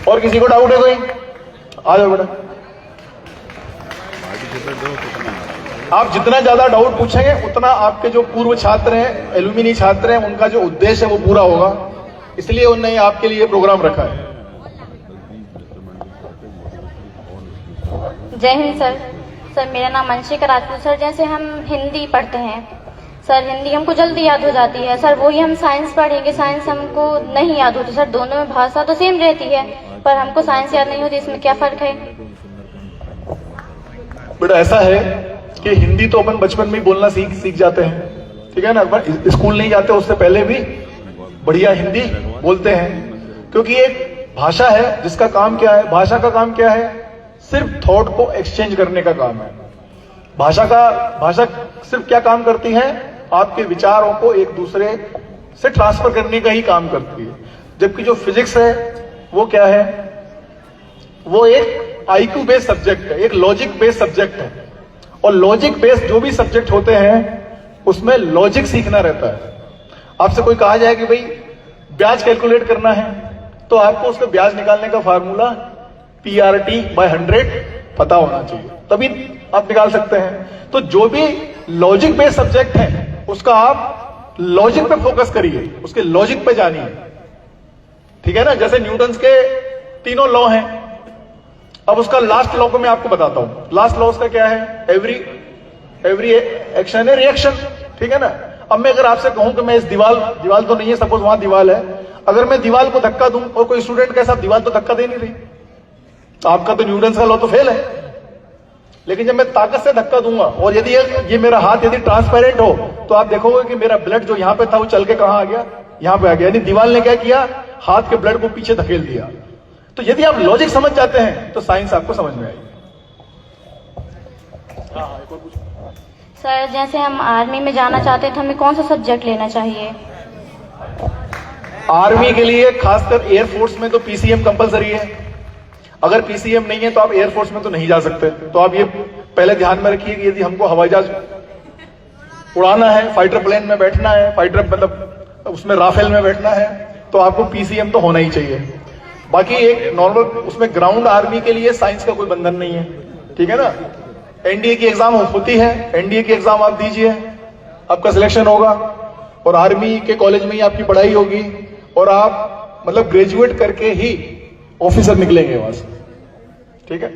और किसी को डाउट है कोई? आ जाओ बेटा। पार्टिसिपेट दो कितना आप जितना ज्यादा डाउट पूछेंगे उतना आपके जो पूर्व छात्र हैं, एलुमिनी छात्र हैं, उनका जो उद्देश्य है वो पूरा होगा, इसलिए उन्होंने आपके लिए प्रोग्राम रखा है। जय हिंद सर। सर मेरा नाम अंशिका राजपूत। सर जैसे हम हिंदी पढ़ते हैं सर, हिंदी हमको जल्दी याद हो जाती है सर, वही हम साइंस पढ़ेंगे, साइंस हमको नहीं याद होती सर। दोनों में भाषा तो सेम रहती है पर हमको साइंस याद नहीं होती, इसमें क्या फर्क है? बेटा ऐसा है कि हिंदी तो अपन बचपन में ही बोलना सीख जाते हैं, ठीक है ना। स्कूल नहीं जाते उससे पहले भी बढ़िया हिंदी बोलते हैं, क्योंकि एक भाषा है जिसका काम क्या है, भाषा का काम क्या है, सिर्फ थॉट को एक्सचेंज करने का काम है। भाषा सिर्फ क्या काम करती है, आपके विचारों को एक दूसरे से ट्रांसफर करने का ही काम करती है। जबकि जो फिजिक्स है वो क्या है, वो एक आईक्यू बेस्ड सब्जेक्ट है, एक लॉजिक बेस्ड सब्जेक्ट है। और लॉजिक बेस्ड जो भी सब्जेक्ट होते हैं उसमें लॉजिक सीखना रहता है। आपसे कोई कहा जाए कि भाई ब्याज कैलकुलेट करना है, तो आपको उसका ब्याज निकालने का फार्मूला PRT/100 पता होना चाहिए, तभी आप निकाल सकते हैं। तो जो भी लॉजिक बेस्ड सब्जेक्ट है उसका आप लॉजिक पे फोकस करिए, उसके लॉजिक पे जानिए, ठीक है ना। जैसे न्यूटन्स के तीनों लॉ हैं, अब उसका लास्ट लॉ को मैं आपको बताता हूं। लास्ट लॉ उसका क्या है, एवरी एक्शन है रिएक्शन, ठीक है ना। अब मैं अगर आपसे कहूं कि मैं इस दीवार तो नहीं है, सपोज वहां दीवार है, अगर मैं दीवार को धक्का दूं और कोई स्टूडेंट के साथ दीवार तो धक्का दे नहीं रही, तो आपका तो न्यूटन्स का लॉ तो फेल है। लेकिन जब मैं ताकत से धक्का दूंगा और यदि ये मेरा हाथ यदि ट्रांसपेरेंट हो तो आप देखोगे कि मेरा ब्लड जो यहां पे था वो चल के कहां आ गया, यहां पे आ गया। यानी दीवार ने क्या किया, हाथ के ब्लड को पीछे धकेल दिया। तो यदि आप लॉजिक समझ जाते हैं तो साइंस आपको समझ में आएगी। सर जैसे हम आर्मी में जाना चाहते हैं तो हमें कौन सा सब्जेक्ट लेना चाहिए? आर्मी के लिए खासकर एयरफोर्स में तो PCM कंपलसरी है। अगर PCM नहीं है तो आप एयरफोर्स में तो नहीं जा सकते। तो आप ये पहले ध्यान में रखिए कि यदि हमको हवाई जहाज उड़ाना है, फाइटर प्लेन में बैठना है, फाइटर मतलब उसमें राफेल में बैठना है, तो आपको PCM तो होना ही चाहिए। बाकी एक नॉर्मल उसमें ग्राउंड आर्मी के लिए साइंस का कोई बंधन नहीं है, ठीक है ना। NDA की एग्जाम होती है, NDA की एग्जाम आप दीजिए, आपका सिलेक्शन होगा और आर्मी के कॉलेज में ही आपकी पढ़ाई होगी और आप मतलब ग्रेजुएट करके ही ऑफिसर निकलेंगे वहां से, ठीक है।